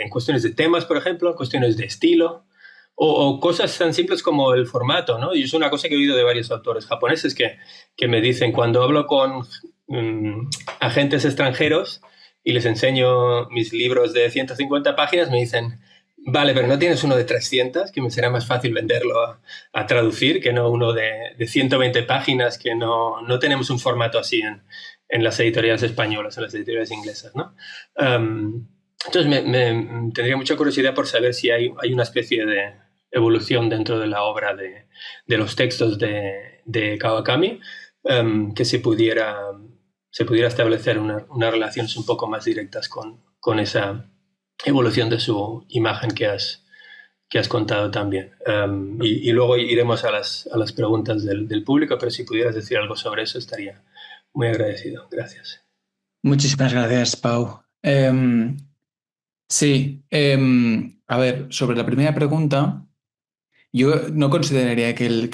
cuestiones de temas, por ejemplo, en cuestiones de estilo, o cosas tan simples como el formato, ¿no? Y es una cosa que he oído de varios autores japoneses que me dicen, cuando hablo con agentes extranjeros y les enseño mis libros de 150 páginas, me dicen, vale, pero no tienes uno de 300, que me será más fácil venderlo a traducir, que no uno de 120 páginas, que no tenemos un formato así en las editoriales españolas, en las editoriales inglesas, ¿no? Entonces tendría mucha curiosidad por saber si hay una especie de evolución dentro de la obra de los textos de Kawakami, que se pudiera establecer unas relaciones un poco más directas con esa evolución de su imagen que has contado también. Y luego iremos a las preguntas del público, pero si pudieras decir algo sobre eso estaría muy agradecido. Gracias. Muchísimas gracias, Pau. Sí, a ver, sobre la primera pregunta, yo no consideraría que el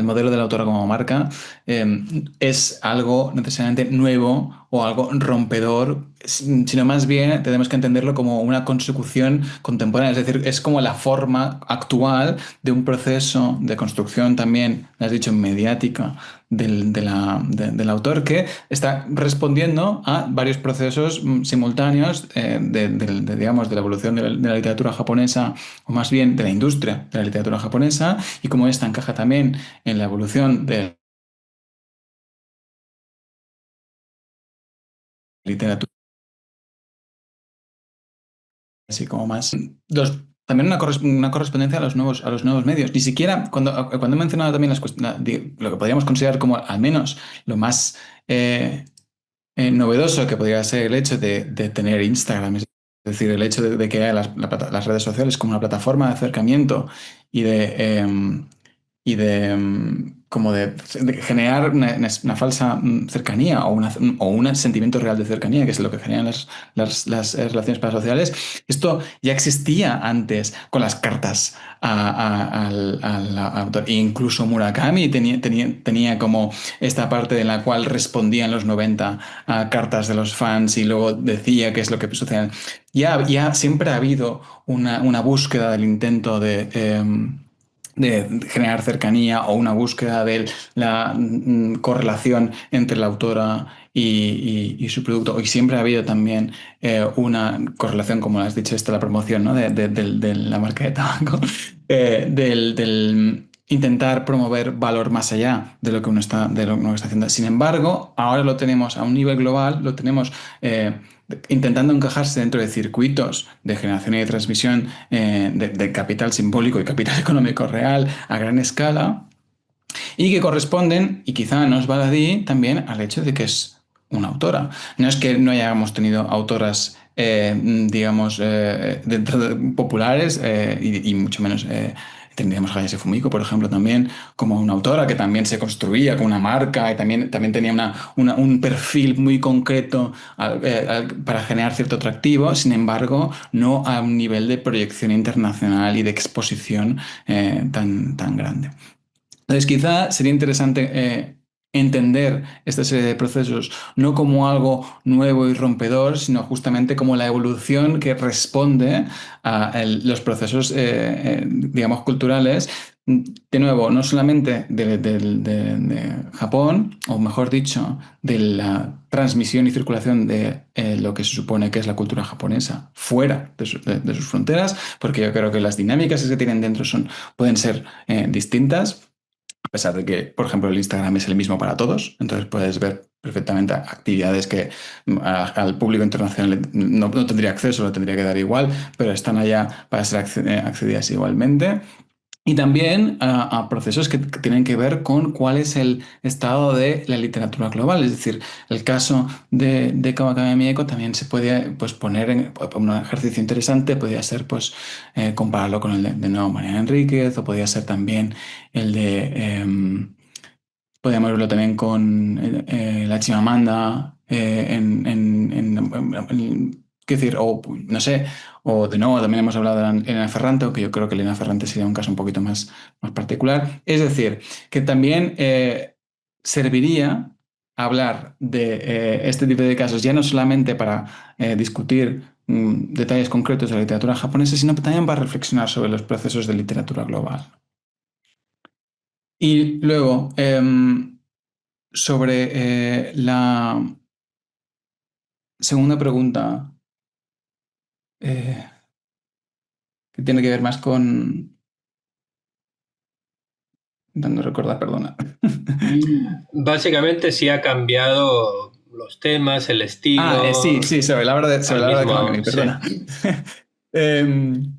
modelo de la autora como marca es algo necesariamente nuevo o algo rompedor, sino más bien tenemos que entenderlo como una consecución contemporánea, es decir, es como la forma actual de un proceso de construcción también, has dicho, mediática del autor, que está respondiendo a varios procesos simultáneos digamos, de la evolución de la literatura japonesa, o más bien de la industria de la literatura japonesa, y cómo esta encaja también en la evolución de la literatura, así como más también una correspondencia a los nuevos medios. Ni siquiera, cuando he mencionado también lo que podríamos considerar como al menos lo más novedoso que podría ser el hecho de tener Instagram, es decir, el hecho de que haya las redes sociales como una plataforma de acercamiento y como de generar una falsa cercanía o un sentimiento real de cercanía, que es lo que generan las relaciones parasociales. Esto ya existía antes con las cartas al autor. E incluso Murakami tenía como esta parte en la cual respondía en los 90 a cartas de los fans y luego decía qué es lo que sucedía. Ya siempre ha habido una búsqueda del intento de de generar cercanía o una búsqueda de la correlación entre la autora y su producto. Y siempre ha habido también una correlación, como has dicho, la promoción, ¿no? de la marca de tabaco, del intentar promover valor más allá de lo que de lo que uno está haciendo. Sin embargo, ahora lo tenemos a un nivel global, lo tenemos intentando encajarse dentro de circuitos de generación y de transmisión de capital simbólico y capital económico real a gran escala, y que corresponden, y quizá nos baladí también al hecho de que es una autora. No es que no hayamos tenido autoras, digamos, populares, y mucho menos tendríamos a Hayase Fumiko, por ejemplo, también como una autora que también se construía con una marca y también tenía un perfil muy concreto para generar cierto atractivo. Sin embargo, no a un nivel de proyección internacional y de exposición tan grande. Entonces, quizá sería interesante entender esta serie de procesos no como algo nuevo y rompedor, sino justamente como la evolución que responde a los procesos, digamos, culturales. De nuevo, no solamente de Japón, o mejor dicho, de la transmisión y circulación de lo que se supone que es la cultura japonesa fuera de sus fronteras, porque yo creo que las dinámicas que tienen dentro pueden ser distintas. A pesar de que, por ejemplo, el Instagram es el mismo para todos, entonces puedes ver perfectamente actividades que al público internacional no tendría acceso, lo tendría que dar igual, pero están allá para ser accedidas igualmente. Y también a procesos que tienen que ver con cuál es el estado de la literatura global. Es decir, el caso de Kawakami Mieko también se puede pues, poner en un ejercicio interesante, podría ser pues, compararlo con el de nuevo Mariana Enríquez, o podría ser también el podríamos verlo también con la Chimamanda, qué decir, o no sé, o de nuevo también hemos hablado de Elena Ferrante, aunque yo creo que Elena Ferrante sería un caso un poquito más particular. Es decir, que también serviría hablar de este tipo de casos, ya no solamente para discutir detalles concretos de la literatura japonesa, sino también para reflexionar sobre los procesos de literatura global. Y luego, sobre la segunda pregunta, que tiene que ver más con... Intentando recordar, perdona. Básicamente sí ha cambiado los temas, el estilo. Sí, sobre la obra de Kawakami, perdona.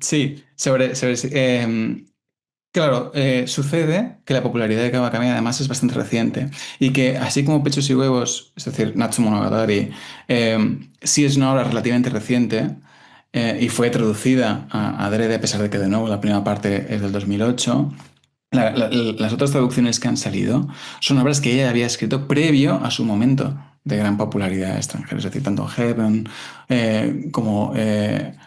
Sí. Sí, claro, sucede que la popularidad de Kawakami además es bastante reciente y que así como Pechos y Huevos, es decir, Natsu Monogatari, sí es una obra relativamente reciente y fue traducida adrede, a pesar de que de nuevo la primera parte es del 2008. Las otras traducciones que han salido son obras que ella había escrito previo a su momento de gran popularidad extranjera, es decir, tanto Heaven como,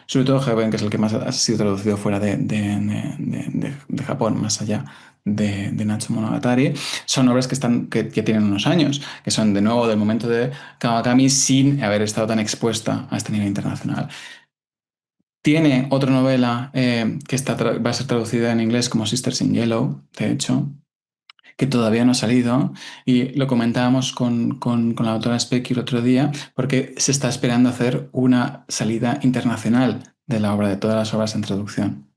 sobre todo Heaven, que es el que más ha sido traducido fuera de Japón, más allá de Natsu Monogatari, son obras que tienen unos años, que son de nuevo del momento de Kawakami sin haber estado tan expuesta a este nivel internacional. Tiene otra novela que va a ser traducida en inglés como Sisters in Yellow, de hecho, que todavía no ha salido, y lo comentábamos con la autora Specky el otro día, porque se está esperando hacer una salida internacional de la obra, de todas las obras en traducción.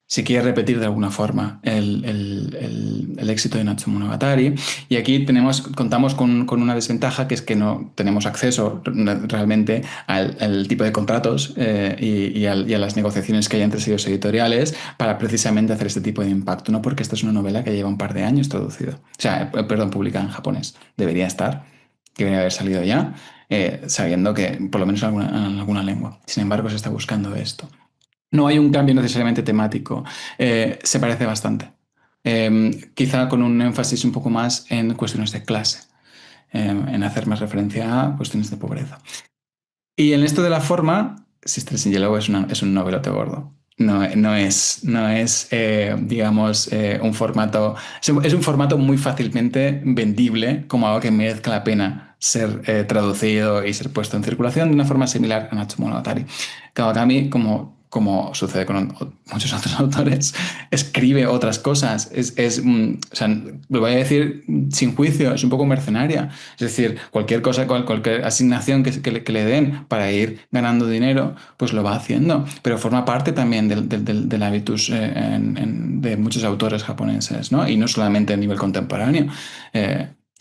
Si quiere repetir de alguna forma el éxito de Natsu Monogatari. Y aquí contamos con una desventaja, que es que no tenemos acceso realmente al tipo de contratos y a las negociaciones que hay entre sellos editoriales para precisamente hacer este tipo de impacto, ¿no? Porque esta es una novela que lleva un par de años traducida. O sea, perdón, publicada en japonés. Debería haber salido ya, sabiendo que por lo menos en alguna lengua. Sin embargo, se está buscando esto. No hay un cambio necesariamente temático, se parece bastante. Quizá con un énfasis un poco más en cuestiones de clase, en hacer más referencia a cuestiones de pobreza. Y en esto de la forma, Sisters in Yellow es un novelote gordo. No es digamos, un formato... Es un formato muy fácilmente vendible, como algo que merezca la pena ser traducido y ser puesto en circulación de una forma similar a Natsu Monogatari. Kawakami, como como sucede con muchos otros autores, escribe otras cosas. O sea, lo voy a decir sin juicio, es un poco mercenaria. Es decir, cualquier cosa, cualquier asignación que le den para ir ganando dinero, pues lo va haciendo. Pero forma parte también del hábitus de muchos autores japoneses, ¿no? Y no solamente a nivel contemporáneo.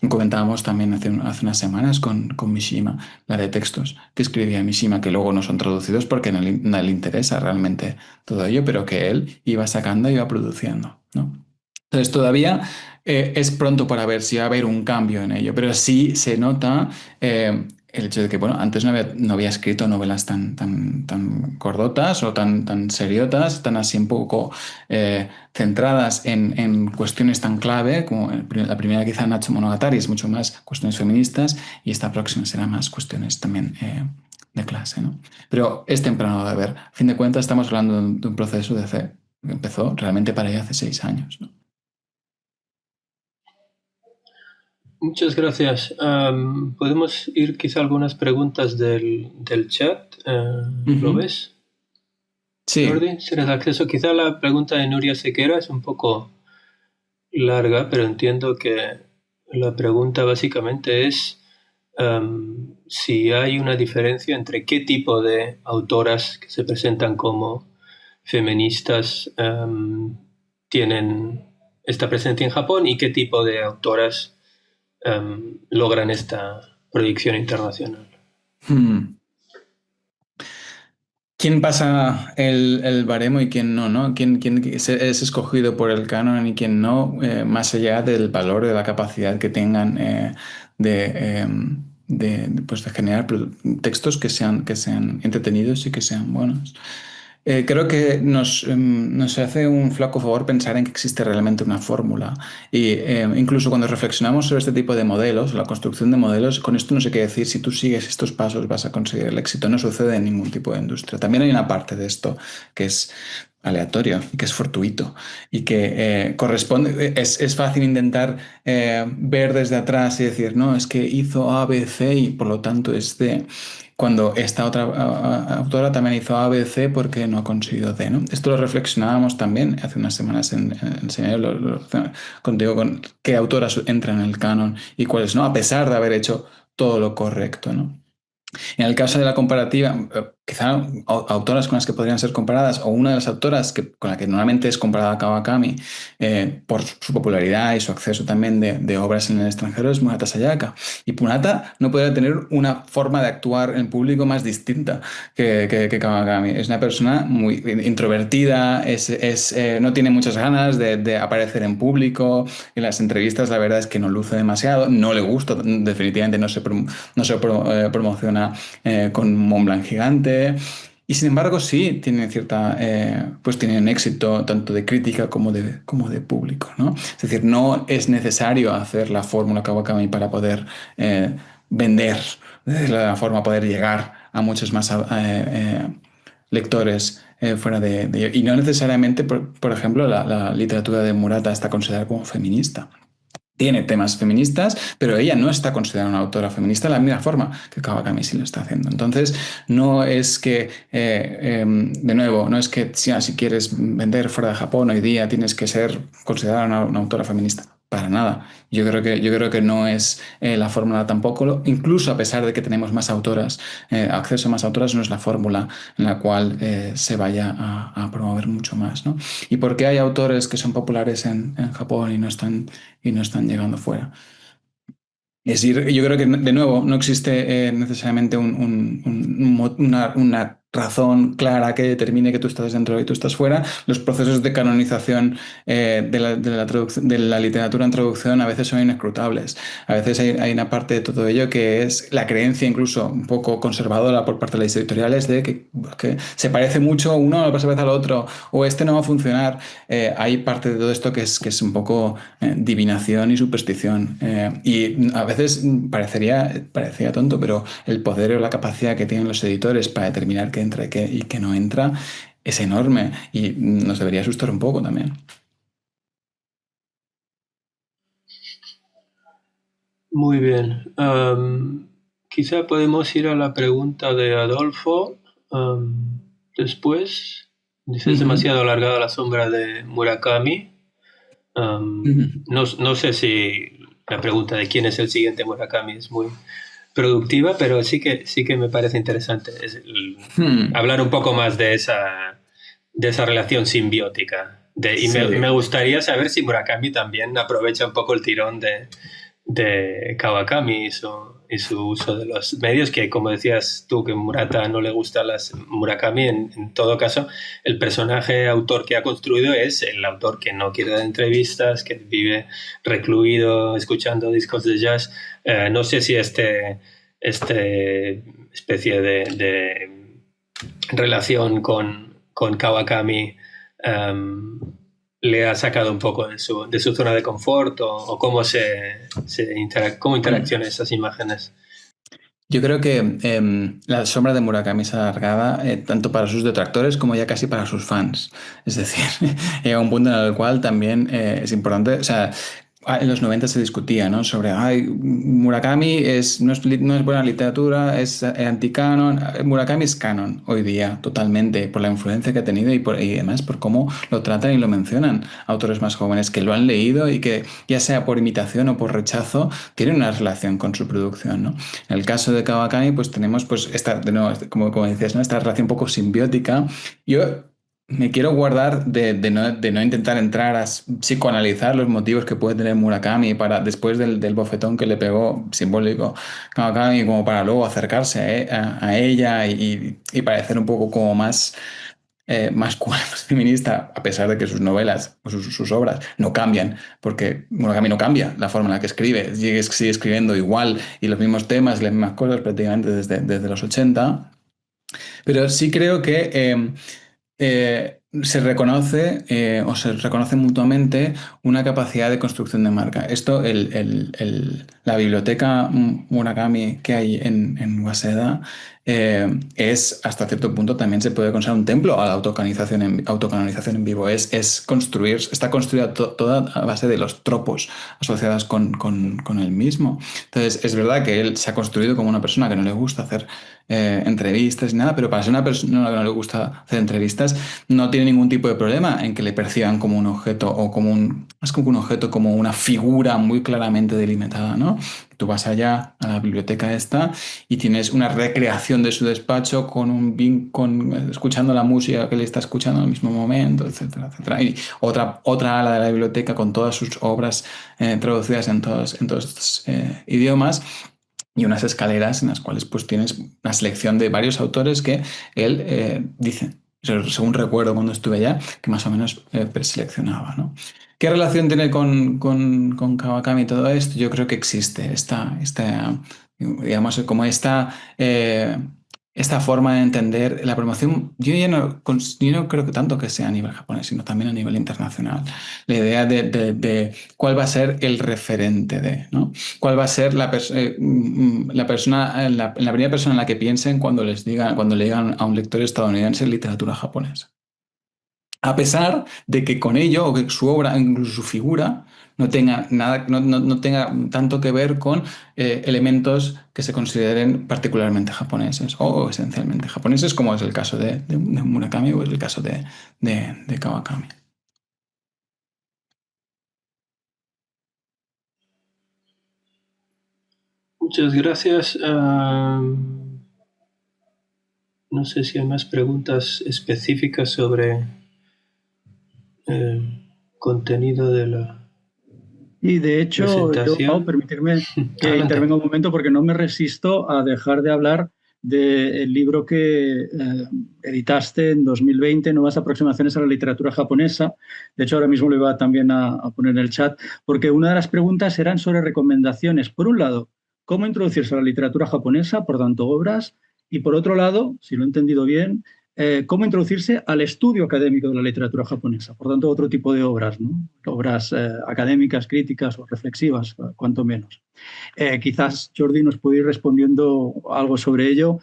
Comentábamos también hace unas semanas con Mishima, la de textos que escribía Mishima, que luego no son traducidos porque no le interesa realmente todo ello, pero que él iba sacando y iba produciendo, ¿no? Entonces todavía es pronto para ver si va a haber un cambio en ello, pero sí se nota el hecho de que, bueno, antes no había escrito novelas tan gordotas o tan seriotas, tan así un poco centradas en cuestiones tan clave, como la primera quizá Nacho Monogatari, es mucho más cuestiones feministas, y esta próxima será más cuestiones también de clase, ¿no? Pero es temprano de ver. A fin de cuentas, estamos hablando de un proceso que empezó realmente para ella hace 6 años, ¿no? Muchas gracias. Podemos ir quizá a algunas preguntas del chat. ¿Lo Ujú. ves, Sí. Jordi? ¿Tienes acceso? Quizá la pregunta de Nuria Sequera es un poco larga, pero entiendo que la pregunta básicamente es si hay una diferencia entre qué tipo de autoras que se presentan como feministas tienen esta presencia en Japón y qué tipo de autoras logran esta proyección internacional. Hmm. ¿Quién pasa el baremo y quién no, ¿no? ¿Quién es escogido por el canon y quién no? Más allá del valor, de la capacidad que tengan de, pues de generar textos que sean entretenidos y que sean buenos. Creo que nos hace un flaco favor pensar en que existe realmente una fórmula. Y incluso cuando reflexionamos sobre este tipo de modelos, la construcción de modelos, con esto no sé qué decir, si tú sigues estos pasos vas a conseguir el éxito. No sucede en ningún tipo de industria. También hay una parte de esto que es aleatorio y que es fortuito y que corresponde, es fácil intentar ver desde atrás y decir, no, es que hizo A, B, C y por lo tanto es D, cuando esta otra autora también hizo A, B, C porque no ha conseguido D, ¿no? Esto lo reflexionábamos también hace unas semanas en seminario contigo, con qué autoras entran en el canon y cuáles no, a pesar de haber hecho todo lo correcto, ¿no? En el caso de la comparativa, quizá autoras con las que podrían ser comparadas, o una de las autoras con la que normalmente es comparada Kawakami, por su popularidad y su acceso también de obras en el extranjero, es Munata Sayaka. Y Munata no podría tener una forma de actuar en público más distinta que Kawakami. Es una persona muy introvertida, no tiene muchas ganas de aparecer en público. En las entrevistas la verdad es que no luce demasiado, no le gusta, definitivamente no se promociona con Mont Blanc gigante. Y sin embargo, sí tienen pues tienen éxito tanto de crítica como de público, ¿no? Es decir, no es necesario hacer la fórmula Kawakami para poder vender de la forma, poder llegar a muchos más lectores fuera de. Y no necesariamente, por ejemplo, la literatura de Murata está considerada como feminista. Tiene temas feministas, pero ella no está considerada una autora feminista de la misma forma que Kawakami sí lo está haciendo. Entonces, no es que, de nuevo, no es que si quieres vender fuera de Japón hoy día tienes que ser considerada una autora feminista. Para nada. Yo creo que no es la fórmula tampoco, incluso a pesar de que tenemos más autoras, acceso a más autoras, no es la fórmula en la cual se vaya a promover mucho más, ¿no? ¿Y por qué hay autores que son populares en Japón y no están llegando fuera? Es decir, yo creo que de nuevo no existe necesariamente una razón clara que determine que tú estás dentro y tú estás fuera. Los procesos de canonización de la literatura en traducción a veces son inescrutables. A veces hay una parte de todo ello que es la creencia incluso un poco conservadora por parte de las editoriales de que se parece mucho uno a la vez al otro o este no va a funcionar. Hay parte de todo esto que es un poco divinación y superstición. Y a veces parecía tonto, pero el poder o la capacidad que tienen los editores para determinar qué entra y qué no entra es enorme y nos debería asustar un poco también. Muy bien. Quizá podemos ir a la pregunta de Adolfo después. Dices demasiado alargada la sombra de Murakami. No sé si la pregunta de quién es el siguiente Murakami es muy productiva, pero sí que me parece interesante hablar un poco más de esa relación simbiótica. Y Sí. me gustaría saber si Murakami también aprovecha un poco el tirón de Kawakami y su uso de los medios, que como decías tú, que Murata no le gusta Murakami, en todo caso, el personaje autor que ha construido es el autor que no quiere dar entrevistas, que vive recluido escuchando discos de jazz. No sé si este especie de relación con Kawakami le ha sacado un poco de su zona de confort o cómo cómo interaccionan esas imágenes. Yo creo que la sombra de Murakami es alargada tanto para sus detractores como ya casi para sus fans. Es decir, llega un punto en el cual también es importante, o sea, en los 90 se discutía, ¿no? Sobre, Murakami no es buena literatura, es anticanon. Murakami es canon hoy día, totalmente, por la influencia que ha tenido y además por cómo lo tratan y lo mencionan autores más jóvenes que lo han leído y que, ya sea por imitación o por rechazo, tienen una relación con su producción, ¿no? En el caso de Kawakami, pues tenemos pues de nuevo, como decías, ¿no? Esta relación un poco simbiótica. Yo me quiero guardar de no intentar entrar a psicoanalizar los motivos que puede tener Murakami para, después del bofetón que le pegó simbólico Kawakami, como para luego acercarse a ella y parecer un poco como más cool, más feminista, a pesar de que sus novelas o sus obras no cambian, porque Murakami no cambia la forma en la que escribe, sigue escribiendo igual y los mismos temas y las mismas cosas prácticamente desde los 80, pero sí creo que se reconoce o se reconoce mutuamente una capacidad de construcción de marca. Esto, la biblioteca Murakami que hay en Waseda es, hasta cierto punto, también se puede considerar un templo a la autocanonización en vivo. Está construida toda a base de los tropos asociados con él mismo. Entonces, es verdad que él se ha construido como una persona que no le gusta hacer entrevistas ni nada, pero para ser una persona que no le gusta hacer entrevistas, no tiene ningún tipo de problema en que le perciban como un objeto o más como un objeto, como una figura muy claramente delimitada, ¿no? Tú vas allá a la biblioteca esta y tienes una recreación de su despacho escuchando la música que le está escuchando en el mismo momento, etcétera, etcétera. Y otra ala de la biblioteca con todas sus obras traducidas en todos estos idiomas. Y unas escaleras en las cuales pues tienes una selección de varios autores que él dice, según recuerdo cuando estuve allá, que más o menos preseleccionaba, ¿no? ¿Qué relación tiene con Kawakami y todo esto? Yo creo que existe digamos, como esta forma de entender la promoción. Yo no creo que tanto que sea a nivel japonés, sino también a nivel internacional. La idea de cuál va a ser el referente ¿no? ¿Cuál va a ser la persona, la primera persona en la que piensen cuando le digan a un lector estadounidense literatura japonesa? A pesar de que con ello, o que su obra, incluso su figura, no tenga nada, no tenga tanto que ver con elementos que se consideren particularmente japoneses o esencialmente japoneses, como es el caso de Murakami o es el caso de Kawakami. Muchas gracias. No sé si hay más preguntas específicas sobre el contenido de la Y de hecho, presentación. permitirme que intervenga un momento porque no me resisto a dejar de hablar del libro que editaste en 2020, Nuevas aproximaciones a la literatura japonesa. De hecho, ahora mismo lo iba también a poner en el chat, porque una de las preguntas eran sobre recomendaciones. Por un lado, cómo introducirse a la literatura japonesa, por tanto, obras, y por otro lado, si lo he entendido bien, cómo introducirse al estudio académico de la literatura japonesa, por tanto, otro tipo de obras, ¿no? Obras académicas, críticas o reflexivas, cuanto menos. Quizás Jordi nos puede ir respondiendo algo sobre ello,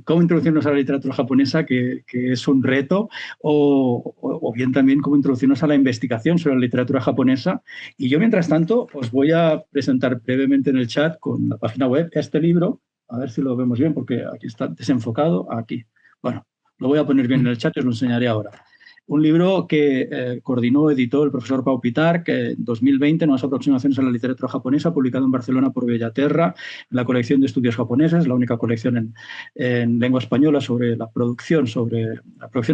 cómo introducirnos a la literatura japonesa, que es un reto, o bien también cómo introducirnos a la investigación sobre la literatura japonesa. Y yo, mientras tanto, os voy a presentar brevemente en el chat con la página web este libro, a ver si lo vemos bien, porque aquí está desenfocado, aquí. Bueno, Lo voy a poner bien en el chat y os lo enseñaré ahora. Un libro que coordinó, editó el profesor Pau Pitar, que en 2020, Nuevas aproximaciones a la literatura japonesa, publicado en Barcelona por Bellaterra, en la colección de estudios japoneses, la única colección en lengua española sobre la producción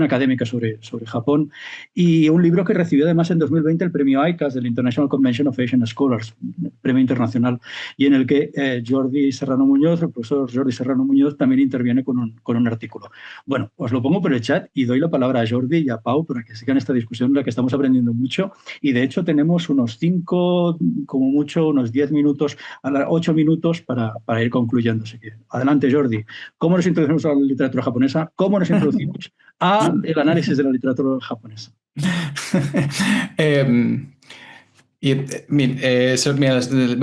académica sobre Japón, y un libro que recibió además en 2020 el premio ICAS del International Convention of Asian Scholars, premio internacional, y en el que Jordi Serrano Muñoz, el profesor Jordi Serrano Muñoz, también interviene con un artículo. Bueno, os lo pongo por el chat y doy la palabra a Jordi y a Pau para que sigan esta discusión en la que estamos aprendiendo mucho, y de hecho tenemos unos 5, como mucho, unos 10 minutos, 8 minutos para ir concluyendo. Así que adelante, Jordi. ¿Cómo nos introducimos a la literatura japonesa? ¿Cómo nos introducimos al análisis de la literatura japonesa? Voy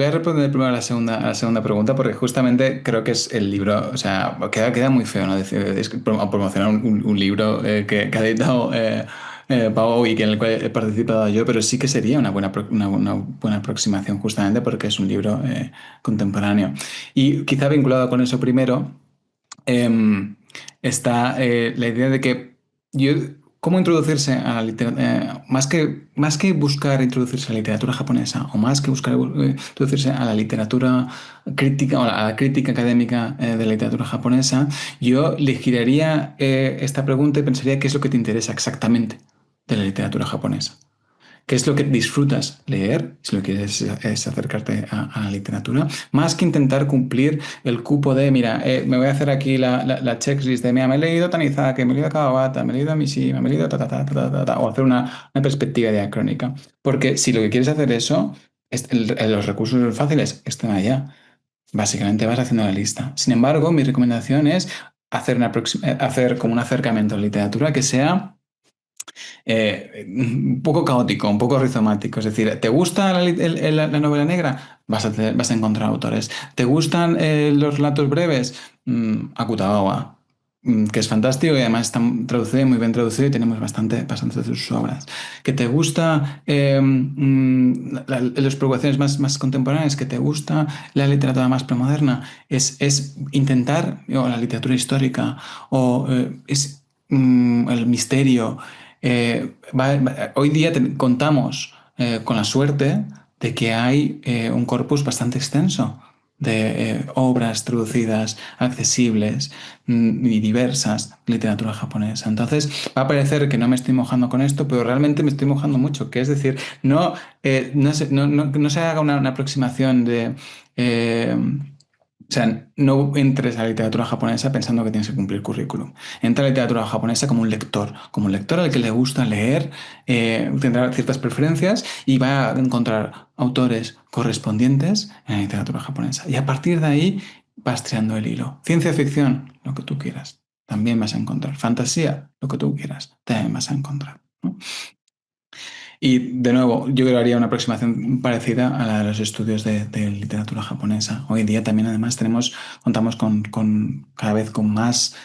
a responder primero a la segunda pregunta, porque justamente creo que es el libro, o sea, queda muy feo, ¿no? Promocionar un libro que ha editado Pau y en el cual he participado yo, pero sí que sería una buena aproximación, justamente porque es un libro contemporáneo. Y quizá vinculado con eso primero está la idea de que ¿cómo introducirse a la literatura? Más que buscar introducirse a la literatura japonesa, o más que buscar introducirse a la literatura crítica o a la crítica académica de la literatura japonesa, yo le giraría esta pregunta y pensaría qué es lo que te interesa exactamente de la literatura japonesa. ¿Qué es lo que disfrutas leer? Si lo que quieres es acercarte a la literatura, más que intentar cumplir el cupo de, mira, me voy a hacer aquí la checklist de, mira, me he leído Tanizaki, me he leído Kawabata, me he leído Mishima, me he leído o hacer una perspectiva diacrónica. Porque si lo que quieres hacer eso, los recursos fáciles están allá. Básicamente vas haciendo la lista. Sin embargo, mi recomendación es hacer como un acercamiento a la literatura que sea un poco caótico, un poco rizomático. Es decir, ¿te gusta la novela negra? Vas a encontrar autores. ¿Te gustan los relatos breves? Akutagawa, que es fantástico y además está traducido, muy bien traducido, y tenemos bastante de sus obras. ¿Que te gusta las preocupaciones más contemporáneas? ¿Que te gusta la literatura más premoderna? Es intentar, o la literatura histórica, o es el misterio. Hoy día contamos con la suerte de que hay un corpus bastante extenso de obras traducidas, accesibles y diversas de literatura japonesa. Entonces, va a parecer que no me estoy mojando con esto, pero realmente me estoy mojando mucho, que es decir, no se haga una aproximación de... o sea, no entres a la literatura japonesa pensando que tienes que cumplir currículum. Entra a la literatura japonesa como un lector al que le gusta leer, tendrá ciertas preferencias y va a encontrar autores correspondientes en la literatura japonesa. Y a partir de ahí vas creando el hilo. Ciencia ficción, lo que tú quieras, también vas a encontrar. Fantasía, lo que tú quieras, también vas a encontrar, ¿no? Y de nuevo, yo creo que haría una aproximación parecida a la de los estudios de literatura japonesa. Hoy en día también además contamos con cada vez con más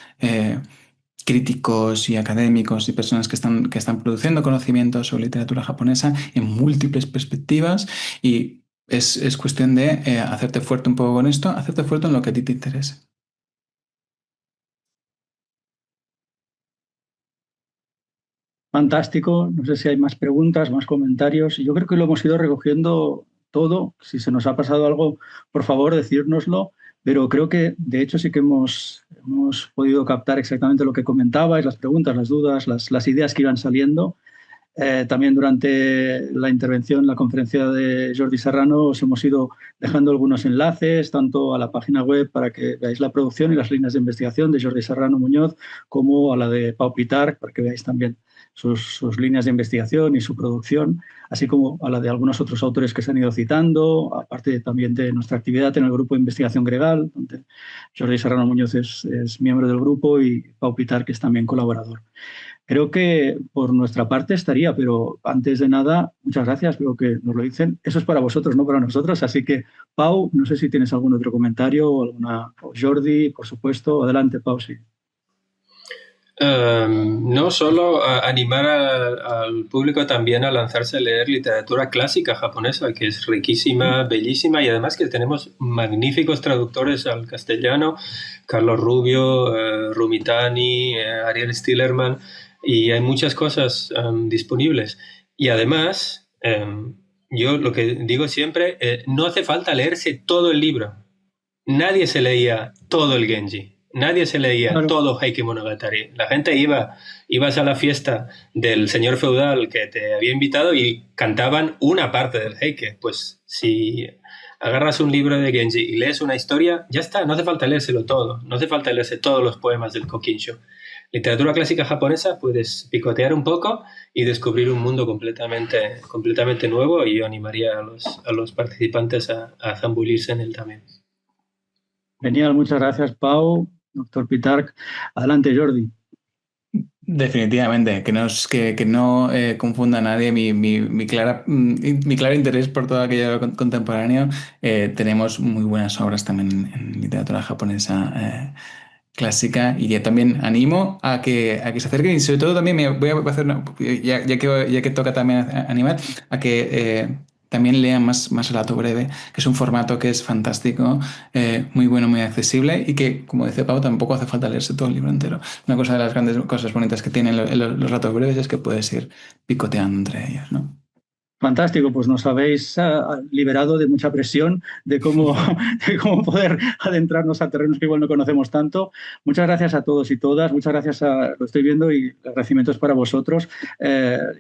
críticos y académicos y personas que están produciendo conocimientos sobre literatura japonesa en múltiples perspectivas, y es cuestión de hacerte fuerte un poco con esto, hacerte fuerte en lo que a ti te interese. Fantástico. No sé si hay más preguntas, más comentarios. Yo creo que lo hemos ido recogiendo todo. Si se nos ha pasado algo, por favor, decírnoslo. Pero creo que, de hecho, sí que hemos podido captar exactamente lo que comentabais, las preguntas, las dudas, las ideas que iban saliendo. También durante la intervención, la conferencia de Jordi Serrano, os hemos ido dejando algunos enlaces, tanto a la página web para que veáis la producción y las líneas de investigación de Jordi Serrano Muñoz, como a la de Pau Pitar, para que veáis también sus líneas de investigación y su producción, así como a la de algunos otros autores que se han ido citando, aparte también de nuestra actividad en el grupo de investigación Gregal, donde Jordi Serrano Muñoz es miembro del grupo, y Pau Pitar, que es también colaborador. Creo que por nuestra parte estaría, pero antes de nada, muchas gracias, creo que nos lo dicen. Eso es para vosotros, no para nosotros. Así que, Pau, no sé si tienes algún otro comentario o Jordi, por supuesto. Adelante, Pau, sí. No solo animar al público también a lanzarse a leer literatura clásica japonesa, que es riquísima, bellísima, y además que tenemos magníficos traductores al castellano, Carlos Rubio, Rumitani, Ariel Stillerman, y hay muchas cosas disponibles. Y además, yo lo que digo siempre, no hace falta leerse todo el libro. Nadie se leía todo el Genji. Nadie se leía Claro. todo Heike Monogatari. La gente ibas a la fiesta del señor feudal que te había invitado y cantaban una parte del Heike. Pues si agarras un libro de Genji y lees una historia, ya está, no hace falta leérselo todo. No hace falta leerse todos los poemas del Kokinsho. Literatura clásica japonesa, puedes picotear un poco y descubrir un mundo completamente nuevo, y yo animaría a los participantes a zambullirse en él también. Genial, muchas gracias, Pau. Doctor Pitarch. Adelante, Jordi. Definitivamente, que no confunda a nadie mi claro interés por todo aquello contemporáneo. Tenemos muy buenas obras también en literatura japonesa clásica, y yo también animo a que se acerquen, y sobre todo también me voy a hacer, ya que toca también animar, a que también lean más relato breve, que es un formato que es fantástico, muy bueno, muy accesible, y que, como dice Pau, tampoco hace falta leerse todo el libro entero. Una cosa de las grandes cosas bonitas que tienen los relatos breves es que puedes ir picoteando entre ellos, ¿no? Fantástico, pues nos habéis liberado de mucha presión de cómo poder adentrarnos a terrenos que igual no conocemos tanto. Muchas gracias a todos y todas, muchas gracias lo estoy viendo, y el agradecimiento es para vosotros.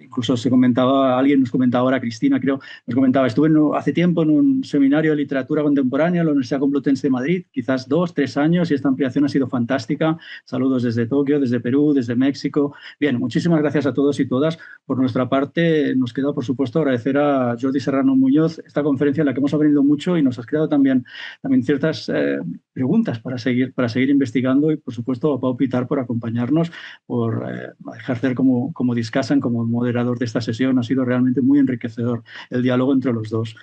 Incluso alguien nos comentaba ahora, Cristina creo, nos comentaba, estuve hace tiempo en un seminario de literatura contemporánea en la Universidad Complutense de Madrid, quizás 2-3 años, y esta ampliación ha sido fantástica. Saludos desde Tokio, desde Perú, desde México. Bien, muchísimas gracias a todos y todas. Por nuestra parte, nos queda, por supuesto, agradecer a Jordi Serrano Muñoz esta conferencia en la que hemos aprendido mucho y nos has creado también ciertas preguntas para seguir investigando, y, por supuesto, a Pau Pitarch por acompañarnos, por ejercer como discussant, como moderador de esta sesión. Ha sido realmente muy enriquecedor el diálogo entre los dos.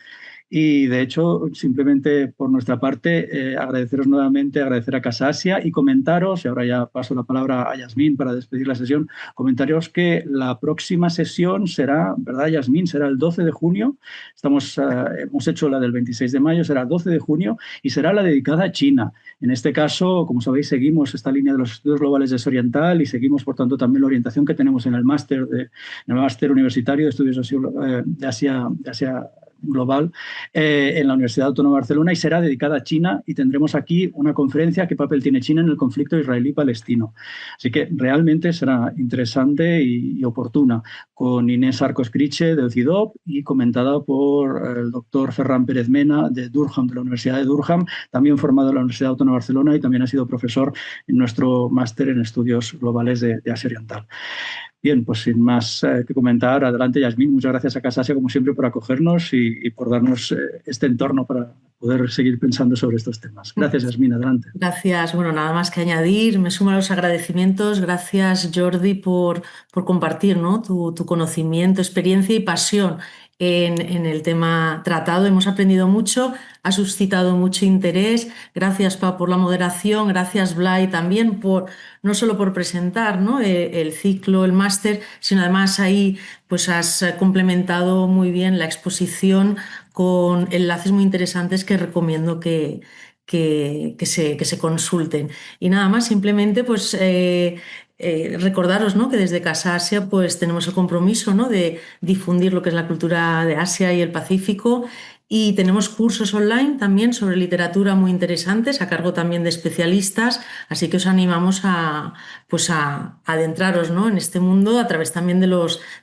Y, de hecho, simplemente por nuestra parte, agradeceros nuevamente, agradecer a Casasia y comentaros, y ahora ya paso la palabra a Yasmín para despedir la sesión, comentaros que la próxima sesión será, ¿verdad, Yasmín? Será el 12 de junio. Hemos hecho la del 26 de mayo, será el 12 de junio, y será la dedicada a China. En este caso, como sabéis, seguimos esta línea de los estudios globales de Asia Oriental, y seguimos, por tanto, también la orientación que tenemos en el máster universitario de estudios de Asia global en la Universidad Autónoma de Barcelona, y será dedicada a China, y tendremos aquí una conferencia: ¿qué papel tiene China en el conflicto israelí-palestino? Así que realmente será interesante y oportuna, con Inés Arcos-Criche del CIDOB y comentada por el doctor Ferran Pérez Mena de Durham, de la Universidad de Durham, también formado en la Universidad Autónoma de Barcelona, y también ha sido profesor en nuestro máster en estudios globales de Asia Oriental. Bien, pues sin más que comentar, adelante, Yasmín. Muchas gracias a Casasia, como siempre, por acogernos y por darnos este entorno para poder seguir pensando sobre estos temas. Gracias, Yasmín, adelante. Gracias. Bueno, nada más que añadir, me sumo a los agradecimientos. Gracias, Jordi, por compartir, ¿no?, tu conocimiento, experiencia y pasión en el tema tratado. Hemos aprendido mucho, ha suscitado mucho interés. Gracias, Pau, por la moderación. Gracias, Blay, también no solo por presentar, ¿no?, el ciclo, el máster, sino además ahí pues has complementado muy bien la exposición con enlaces muy interesantes que recomiendo que se consulten. Y nada más, simplemente pues recordaros, ¿no?, que desde Casa Asia pues tenemos el compromiso, ¿no?, de difundir lo que es la cultura de Asia y el Pacífico, y tenemos cursos online también sobre literatura muy interesantes, a cargo también de especialistas, así que os animamos a adentraros, ¿no?, en este mundo a través también de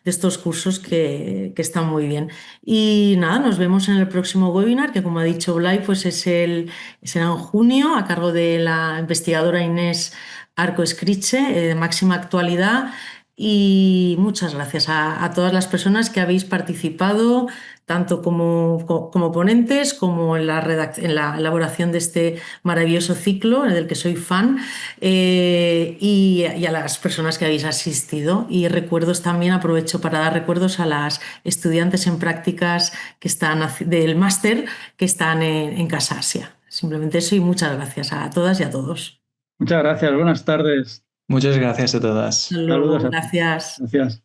estos cursos que están muy bien. Y nada, nos vemos en el próximo webinar, que, como ha dicho Blay, pues será en junio, a cargo de la investigadora Inés Arcos-Criche, de máxima actualidad. Y muchas gracias a todas las personas que habéis participado, tanto como ponentes, como en la elaboración de este maravilloso ciclo, del que soy fan, y a las personas que habéis asistido. Y aprovecho para dar recuerdos a las estudiantes en prácticas que están del máster, que están en Casa Asia. Simplemente eso, y muchas gracias a todas y a todos. Muchas gracias. Buenas tardes. Muchas gracias a todas. Hasta luego. Saludos a todos. Gracias. Gracias.